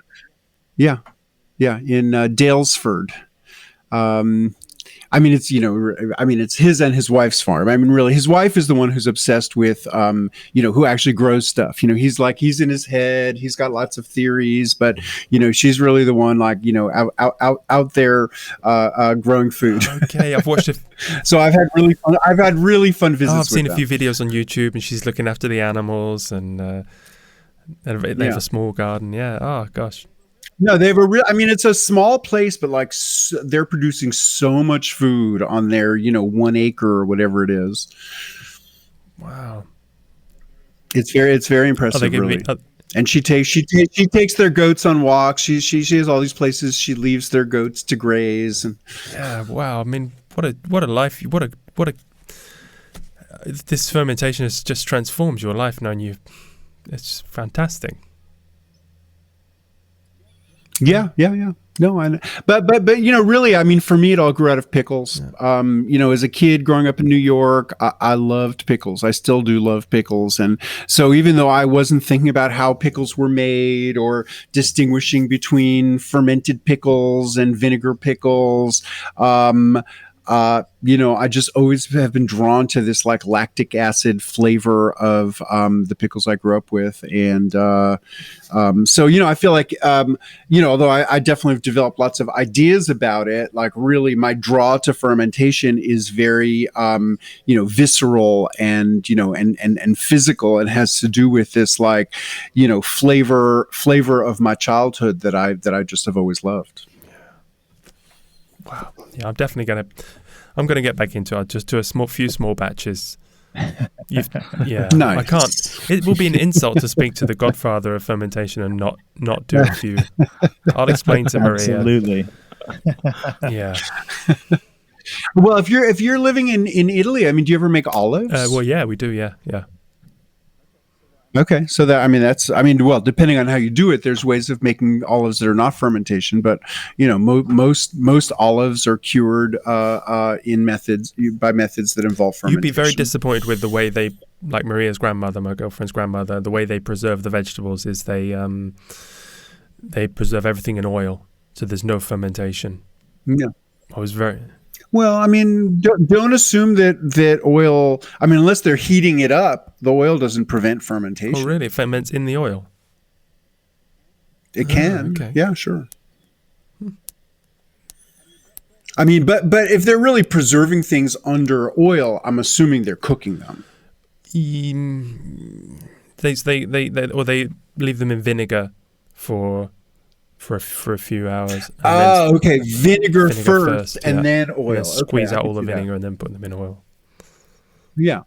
Yeah, in Dalesford. It's his and his wife's farm. I mean, really, his wife is the one who's obsessed with, who actually grows stuff. He's in his head. He's got lots of theories, but she's really the one, like, out there growing food. Okay, I've watched it. So I've had really fun visits. I've seen with a few videos on YouTube, and she's looking after the animals, and they have a small garden. Yeah. Oh gosh. No, they have it's a small place, but like they're producing so much food on their, 1 acre or whatever it is. Wow. It's very impressive, really. And she takes their goats on walks. She has all these places she leaves their goats to graze. And yeah, wow. I mean, what a life! This fermentation has just transformed your life. Now, it's fantastic. Yeah. No, I know. But really, I mean, for me, it all grew out of pickles. Yeah. As a kid growing up in New York, I loved pickles. I still do love pickles. And so even though I wasn't thinking about how pickles were made or distinguishing between fermented pickles and vinegar pickles, I just always have been drawn to this like lactic acid flavor of the pickles I grew up with. And so, I feel like, although I definitely have developed lots of ideas about it, like really my draw to fermentation is very, visceral and, and physical, and has to do with this like, flavor of my childhood that I just have always loved. Wow. Yeah, I'm gonna get back into it. Just do few small batches. Nice. I can't. It will be an insult to speak to the godfather of fermentation and not do a few. I'll explain to Maria. Absolutely. Yeah. Well, if you're living in Italy, I mean, do you ever make olives? Well, yeah, we do. Yeah. Okay, so depending on how you do it, there's ways of making olives that are not fermentation, but most olives are cured by methods that involve fermentation. You'd be very disappointed with the way they, like Maria's grandmother, my girlfriend's grandmother, the way they preserve the vegetables is they preserve everything in oil, so there's no fermentation. Yeah, I was very. Well, I mean, don't assume that oil. I mean, unless they're heating it up, the oil doesn't prevent fermentation. Oh, really? It ferments in the oil? It can. Okay. Yeah, sure. I mean, but if they're really preserving things under oil, I'm assuming they're cooking them. They leave them in vinegar for a few hours. Okay. Vinegar first and then oil. And then squeeze out all the vinegar and then put them in oil. Yeah.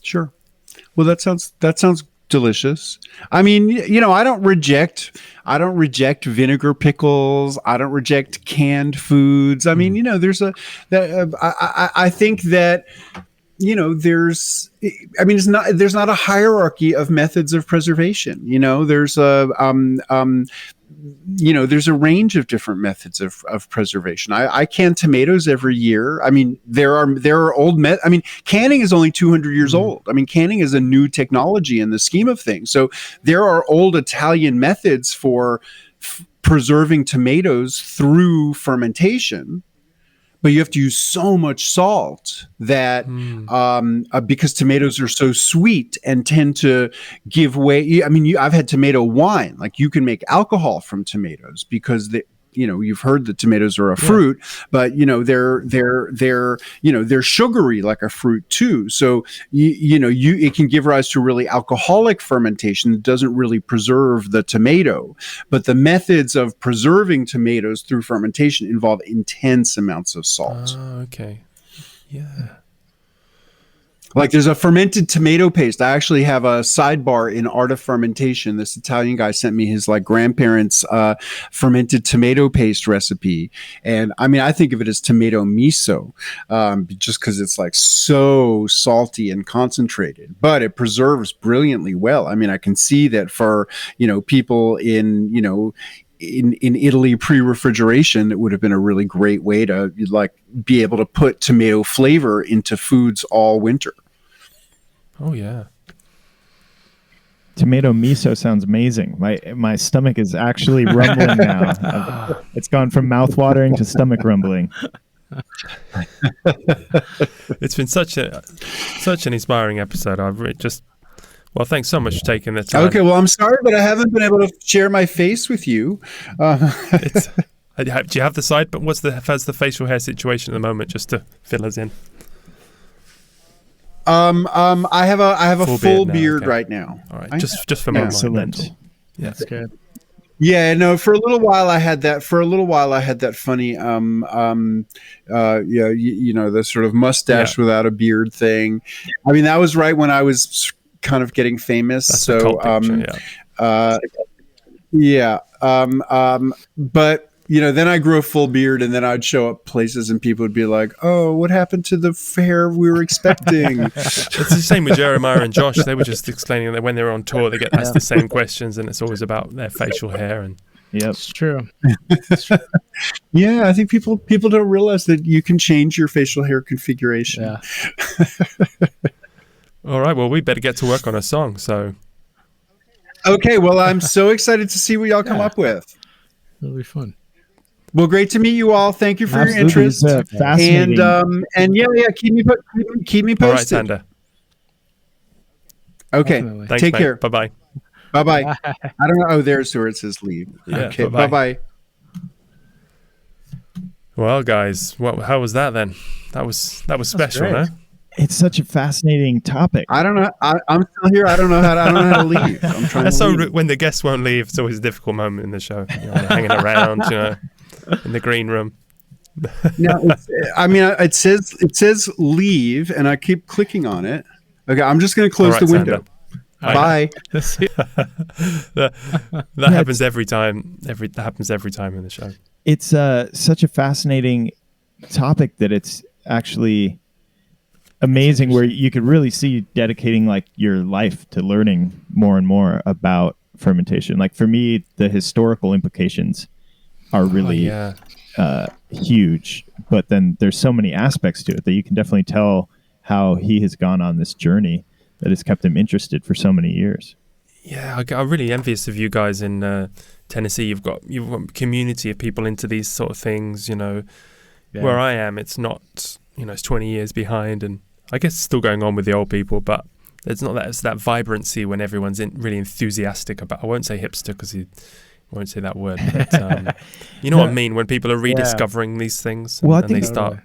Sure. Well, that sounds delicious. I mean, I don't reject vinegar pickles. I don't reject canned foods. I mean, I think that there's not a hierarchy of methods of preservation. There's a range of different methods of preservation. I can tomatoes every year. I mean, there are old canning is only 200 years old. I mean, canning is a new technology in the scheme of things. So there are old Italian methods for preserving tomatoes through fermentation. But you have to use so much salt that because tomatoes are so sweet and tend to give way. I mean, I've had tomato wine. Like you can make alcohol from tomatoes because you've heard that tomatoes are a fruit, but they're sugary like a fruit too. So it can give rise to really alcoholic fermentation that doesn't really preserve the tomato. But the methods of preserving tomatoes through fermentation involve intense amounts of salt. Okay. Yeah. Like there's a fermented tomato paste. I actually have a sidebar in Art of Fermentation. This Italian guy sent me his like grandparents' fermented tomato paste recipe. And I mean, I think of it as tomato miso, just because it's like so salty and concentrated, but it preserves brilliantly well. I mean, I can see that for, people in Italy pre-refrigeration, it would have been a really great way to like be able to put tomato flavor into foods all winter. Oh yeah. Tomato miso sounds amazing. My stomach is actually rumbling now. It's gone from mouth watering to stomach rumbling. It's been such an inspiring episode. Well, thanks so much for taking the time. Okay, well, I'm sorry, but I haven't been able to share my face with you. Do you have the side? But how's the facial hair situation at the moment? Just to fill us in. I have a full beard right now. All right, just for my excellent. Yeah, that's good. Yeah, no. For a little while, I had that funny, the sort of mustache without a beard thing. I mean, that was right when I was kind of getting famous. That's so, but then I grew a full beard, and then I'd show up places, and people would be like, "Oh, what happened to the hair we were expecting?" It's the same with Jeremiah and Josh. They were just explaining that when they're on tour, they get asked the same questions, and it's always about their facial hair. And yep, it's true. Yeah, I think people don't realize that you can change your facial hair configuration. Yeah. All right, well, we better get to work on a song. So, okay, well, I'm so excited to see what y'all come up with. It'll be fun. Well, great to meet you all. Thank you for your Absolutely. interest. It's fascinating. And yeah, keep me posted. All right, Sander. Okay. Definitely. Thanks, Take mate. care. Bye-bye. Bye-bye. I don't know. Oh, there's where it says leave. Yeah, Okay. bye-bye. Bye-bye. Well, guys, how was that then? That was special, great. huh? It's such a fascinating topic. I don't know. I'm still here. I don't know how to leave. I'm trying That's to so leave. when the guests won't leave, it's always a difficult moment in the show. Hanging around, in the green room. No, it says leave, and I keep clicking on it. Okay, I'm just going to close All right, the window. Sander. Bye. that happens every time. That happens every time in the show. It's such a fascinating topic that it's actually amazing, where you could really see you dedicating like your life to learning more and more about fermentation. Like for me, the historical implications are really huge, but then there's so many aspects to it that you can definitely tell how he has gone on this journey that has kept him interested for so many years. Yeah, I'm really envious of you guys in Tennessee. You've got a community of people into these sort of things. Where I am, it's not. It's 20 years behind, and I guess it's still going on with the old people, but there's not that vibrancy when everyone's really enthusiastic about. I won't say hipster because I won't say that word, but you know what I mean. When people are rediscovering these things, Well, I and think they start.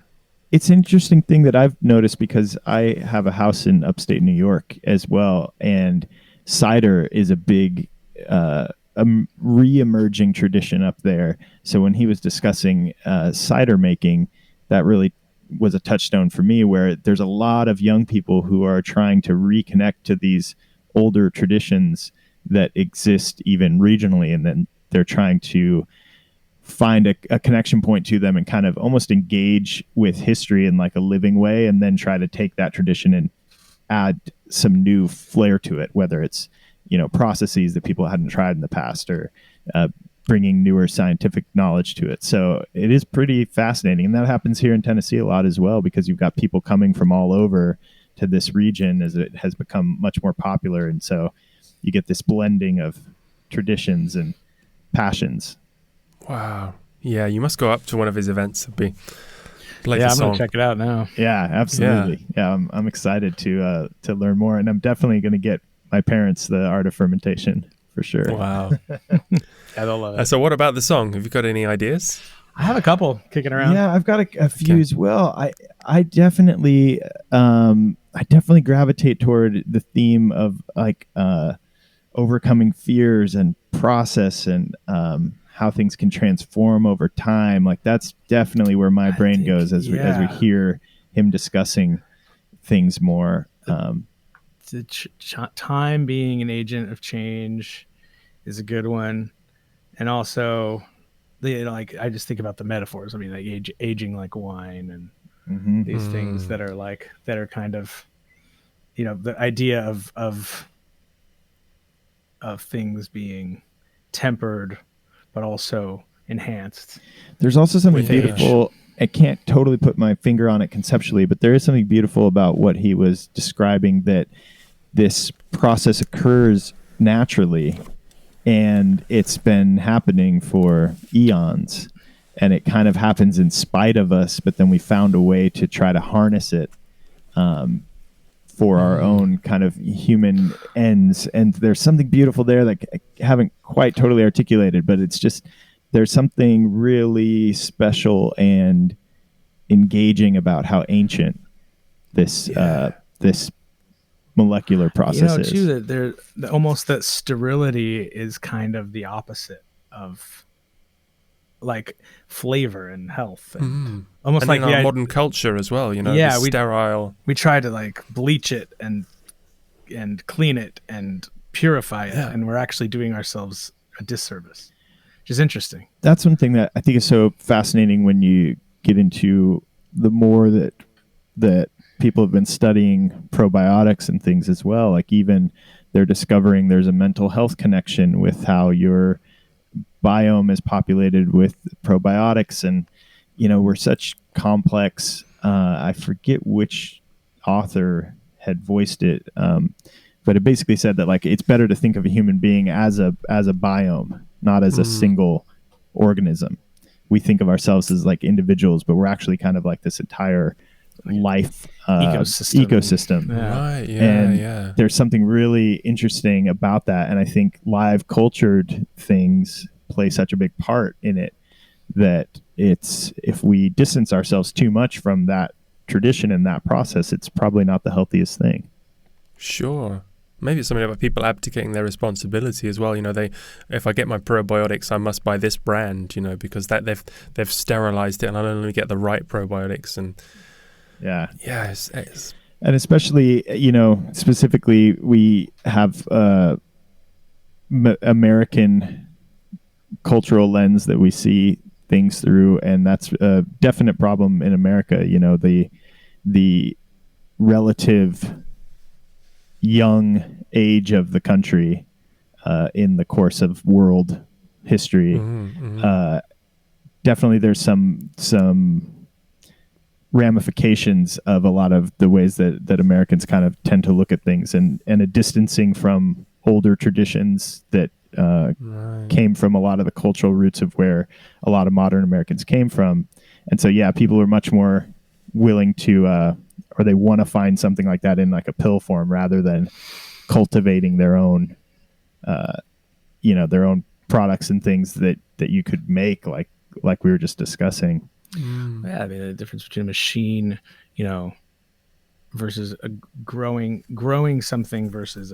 It's an interesting thing that I've noticed because I have a house in upstate New York as well, and cider is a big re-emerging tradition up there. So when he was discussing cider making, that really was a touchstone for me, where there's a lot of young people who are trying to reconnect to these older traditions that exist even regionally, and then they're trying to find a connection point to them and kind of almost engage with history in like a living way, and then try to take that tradition and add some new flair to it, whether it's processes that people hadn't tried in the past, or bringing newer scientific knowledge to it. So it is pretty fascinating, and that happens here in Tennessee a lot as well, because you've got people coming from all over to this region as it has become much more popular, and so you get this blending of traditions and passions. Wow. Yeah, you must go up to one of his events and play the I'm song. gonna check it out now. Yeah, absolutely. Yeah, I'm excited to learn more, and I'm definitely going to get my parents the Art of Fermentation for sure. Wow. Yeah, they'll love it. So what about the song? Have you got any ideas? I have a couple kicking around. Yeah, I've got a few as well. I definitely gravitate toward the theme of like overcoming fears and process, and how things can transform over time. Like that's definitely where my brain goes as we hear him discussing things more. Time being an agent of change is a good one, and also I just think about the metaphors. I mean, like aging like wine, and these things that are kind of, the idea of things being tempered but also enhanced. There's also something With beautiful. I can't totally put my finger on it conceptually, but there is something beautiful about what he was describing, that this process occurs naturally, and it's been happening for eons, and it kind of happens in spite of us, but then we found a way to try to harness it for our own kind of human ends. And there's something beautiful there that I haven't quite totally articulated, but it's just, there's something really special and engaging about how ancient this this molecular process is. Too, that almost that sterility is kind of the opposite of like flavor and health, and almost and like in our modern culture as well. Sterile. We try to like bleach it and clean it and purify it, and we're actually doing ourselves a disservice, which is interesting. That's one thing that I think is so fascinating when you get into the more that people have been studying probiotics and things as well. Like even they're discovering there's a mental health connection with how your biome is populated with probiotics, and we're such complex. I forget which author had voiced it, but it basically said that like it's better to think of a human being as a biome, not as a single organism, we think of ourselves as like individuals, but we're actually kind of like this entire life ecosystem. Right. Yeah. And there's something really interesting about that. And I think live cultured things play such a big part in it that if we distance ourselves too much from that tradition and that process, it's probably not the healthiest thing. Sure. Maybe it's something about people abdicating their responsibility as well. You know, if I get my probiotics, I must buy this brand, you know, because that they've sterilized it and I'll only get the right probiotics. And it's and especially, you know, specifically we have American cultural lens that we see things through, and that's a definite problem in America. You know, the relative young age of the country in the course of world history. Definitely there's some ramifications of a lot of the ways that Americans kind of tend to look at things, and a distancing from older traditions that came from a lot of the cultural roots of where a lot of modern Americans came from. And so, people are much more willing to, or they want to find something like that in like a pill form rather than cultivating their own, their own products and things that you could make like we were just discussing. Yeah, I mean, the difference between a machine, you know, versus a growing something versus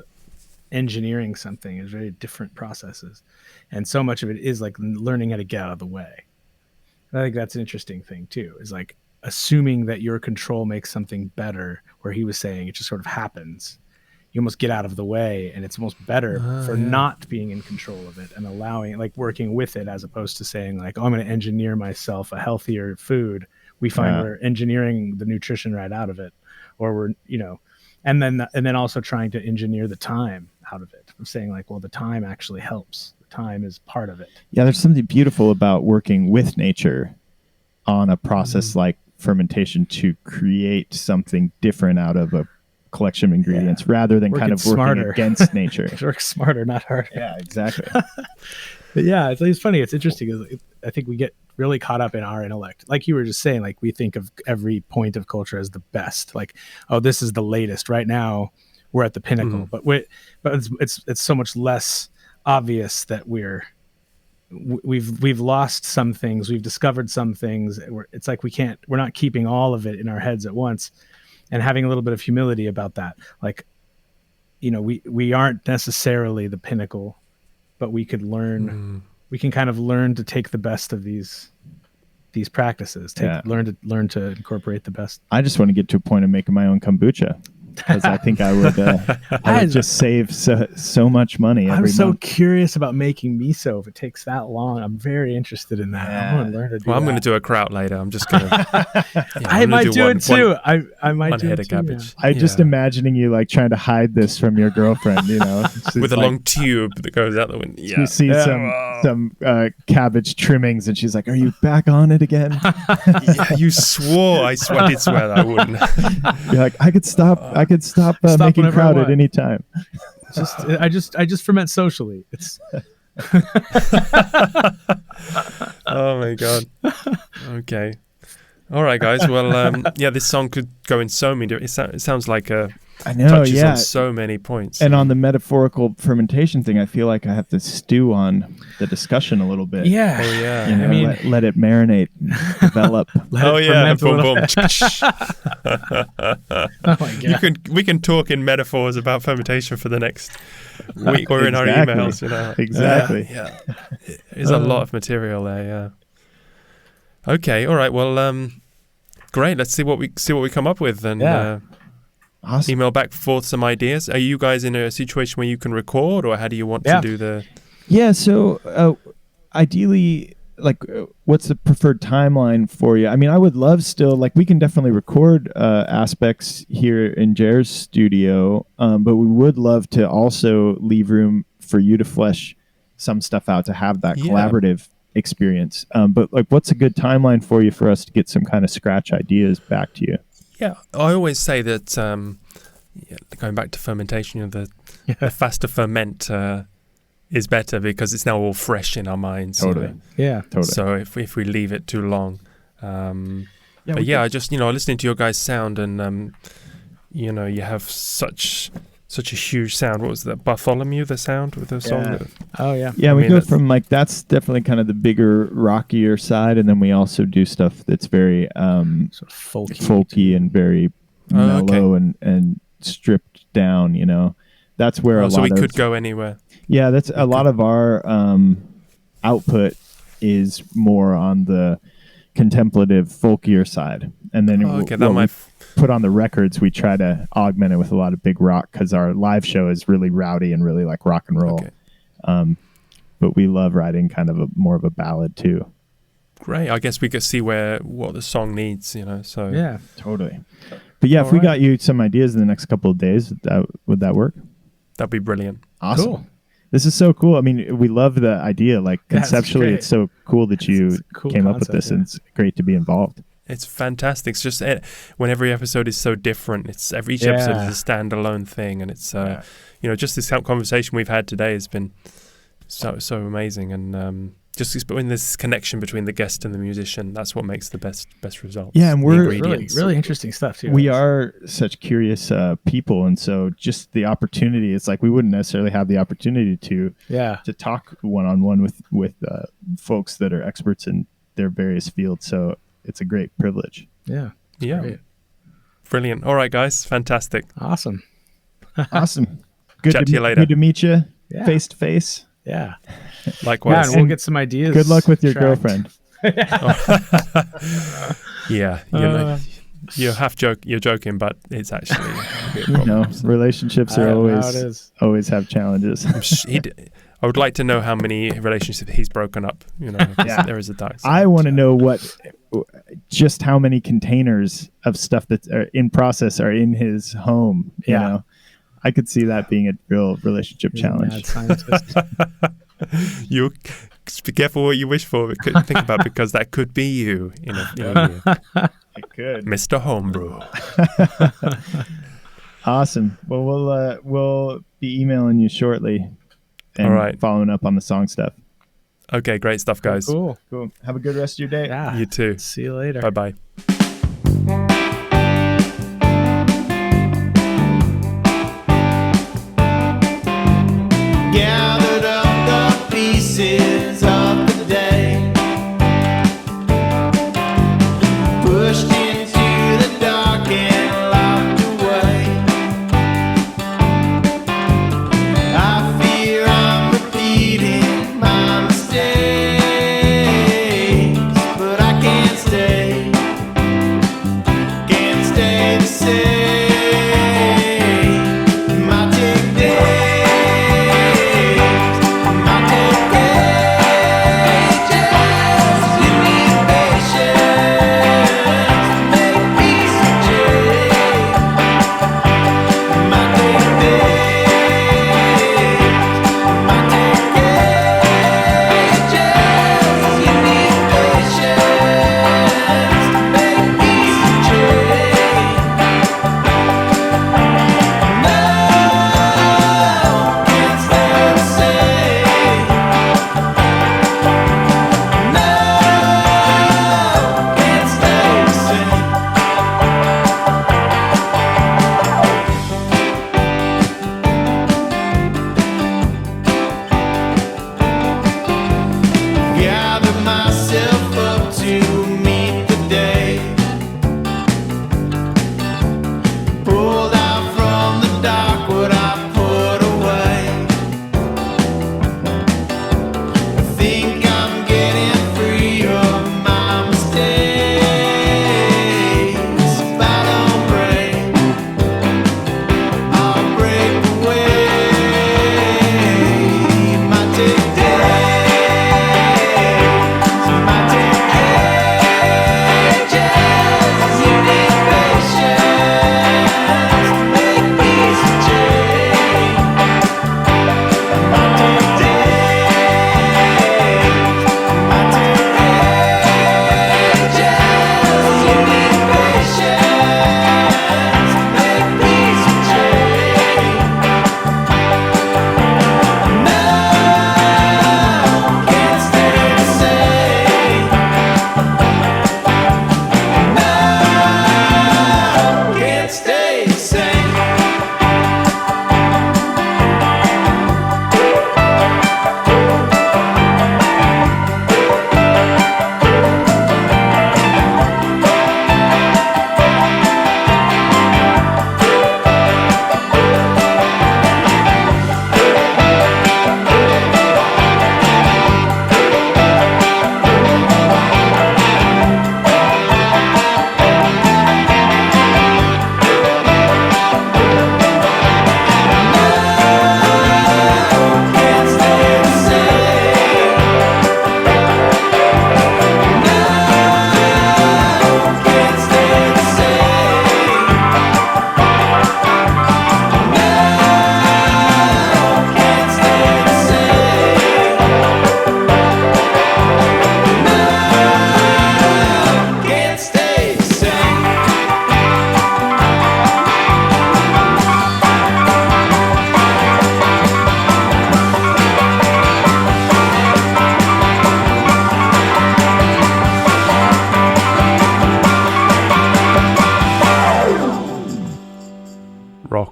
engineering something is very different processes. And so much of it is like learning how to get out of the way. And I think that's an interesting thing too, is like assuming that your control makes something better, where he was saying it just sort of happens. You almost get out of the way, and it's almost better for not being in control of it and allowing, like working with it, as opposed to saying like, oh, I'm going to engineer myself a healthier food. We find we're engineering the nutrition right out of it, or we're, you know, and then also trying to engineer the time out of it. I'm saying like, well, the time actually helps. The time is part of it. Yeah, there's something beautiful about working with nature on a process like fermentation to create something different out of a collection of ingredients rather than kind of working against nature. Work smarter, not harder. Yeah, exactly. But yeah, it's funny. It's interesting. I think we get really caught up in our intellect. Like you were just saying, like we think of every point of culture as the best. Like, oh, this is the latest. Right now, we're at the pinnacle. But it's so much less obvious that we've lost some things. We've discovered some things. It's like we're not keeping all of it in our heads at once. And having a little bit of humility about that. Like, you know, we aren't necessarily the pinnacle, but we could learn, we can kind of learn to take the best of these practices, learn to incorporate the best. I just want to get to a point of making my own kombucha, because I think I would just save so much money every month. I'm so curious about making miso if it takes that long. I'm very interested in that. I want to learn to do that. I'm going to do a kraut later. I'm just going to... I might do it too. I might do it too. Cabbage. I'm just imagining you like trying to hide this from your girlfriend, you know. With a long tube that goes out the window. Yeah. You see some cabbage trimmings and she's like, are you back on it again? Yeah, you swore. I did swear that I wouldn't. You're like, I could stop making kraut at any time. I just ferment socially. It's oh my god. Okay. All right, guys. Well, this song could go in so many different... It sounds like touches on so many points. And on the metaphorical fermentation thing, I feel like I have to stew on the discussion a little bit. Yeah. Oh yeah. You know, I mean, let it marinate, develop. Boom. Oh my god. We can talk in metaphors about fermentation for the next week or in our emails. You know. Exactly. Yeah. There's a lot of material there. Yeah. Okay. All right. Well, great. Let's see what we come up with, and awesome. Email back for some ideas. Are you guys in a situation where you can record, or how do you want to do the? Yeah. So ideally, like, what's the preferred timeline for you? I mean, I would love still, like, we can definitely record aspects here in Jer's studio, but we would love to also leave room for you to flesh some stuff out, to have that collaborative experience. But like, what's a good timeline for you for us to get some kind of scratch ideas back to you? Yeah, I always say that going back to fermentation, the faster ferment, is better because it's now all fresh in our minds. Totally. Yeah. Totally. So if we leave it too long, Yeah, but yeah, I just listening to your guys' sound and you have such a huge sound. What was that? Bartholomew, the sound with the song. Yeah. Oh yeah. Yeah, I we mean, go that's- from like that's definitely kind of the bigger, rockier side, and then we also do stuff that's very Sort of folky and very Oh, okay. mellow and stripped down. That's where so we lot could of go anywhere. yeah, that's a lot of our output is more on the contemplative, folkier side, and then Oh, okay, what that we might. put on the records, we try to augment it with a lot of big rock because our live show is really rowdy and really like rock and roll. Okay. But we love writing kind of more of a ballad too. Great. I guess we could see what the song needs. So Yeah. Totally. But yeah, if All we right. got you some ideas in the next couple of days, would that work? that'd be brilliant. Awesome. Cool. This is so cool. I mean, we love the idea. Like Yeah, it's conceptually, great. it's so cool that you It's a cool came up with concept, this, yeah. and it's great to be involved. It's fantastic. It's just when every episode is so different. Each episode Yeah. is a standalone thing, and it's Yeah. just this conversation we've had today has been so amazing, and just in this connection between the guest and the musician, that's what makes the best results. Yeah, and The we're- Really, ingredients. really interesting stuff too. We are such curious people, and so just the opportunity. It's like we wouldn't necessarily have the opportunity to Yeah. talk one-on-one with folks that are experts in their various fields. So it's a great privilege. Yeah. Yeah, Great. brilliant. All right, guys, fantastic. Awesome. Awesome. Good Chat to you later. Good to meet you Yeah. face to face. Yeah. Yeah, Likewise. and we'll get some ideas. Good luck with your tracked. girlfriend. Yeah, you're joking, but it's actually a bit of a You know, problem. relationships I are don't know how always it is. always have challenges. I would like to know how many relationships he's broken up. 'Cause Yeah. there is a dice. I want to know just how many containers of stuff that are in process are in his home. You Yeah. know, I could see that being a real relationship He's a mad challenge. scientist. You be careful what you wish for. Think about because that could be you in a year. It could. Mr. Homebrew. Awesome. Well, we'll be emailing you shortly. And All right. following up on the song stuff. Okay, great stuff, guys. Cool. Cool. Have a good rest of your day. Yeah. You too. See you later. Bye bye. Gathered up the pieces of the day, pushed into the dark and locked away. I fear I'm repeating my mistakes, but I can't stay the same. Might take days, might take ages. You need patience to make peace with change. Might take days, might take ages. You need patience to make peace with change. Gather myself up to meet the day. Pulled out from the dark what I put away. I think I'm getting free of my mistakes. If I don't break, I'll break away. It might take days, it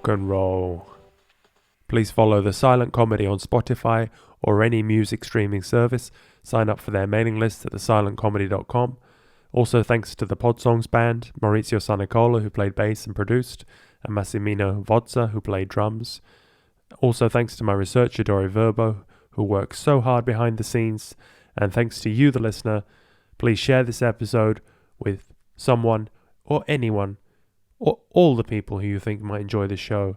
Rock and roll. Please follow The Silent Comedy on Spotify or any music streaming service. Sign up for their mailing list at thesilentcomedy.com. Also thanks to the Podsongs band, Maurizio Sanicola, who played bass and produced, and Massimino Vozza, who played drums. Also thanks to my researcher, Dori Verbo, who works so hard behind the scenes. And thanks to you, the listener. Please share this episode with someone or anyone or all the people who you think might enjoy the show.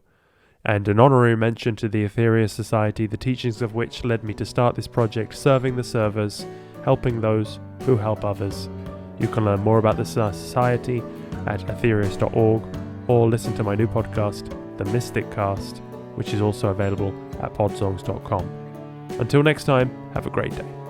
And an honorary mention to the Etheria Society, the teachings of which led me to start this project, serving the servers, helping those who help others. You can learn more about the society at aetherius.org or listen to my new podcast, The Mystic Cast, which is also available at podsongs.com. Until next time, have a great day.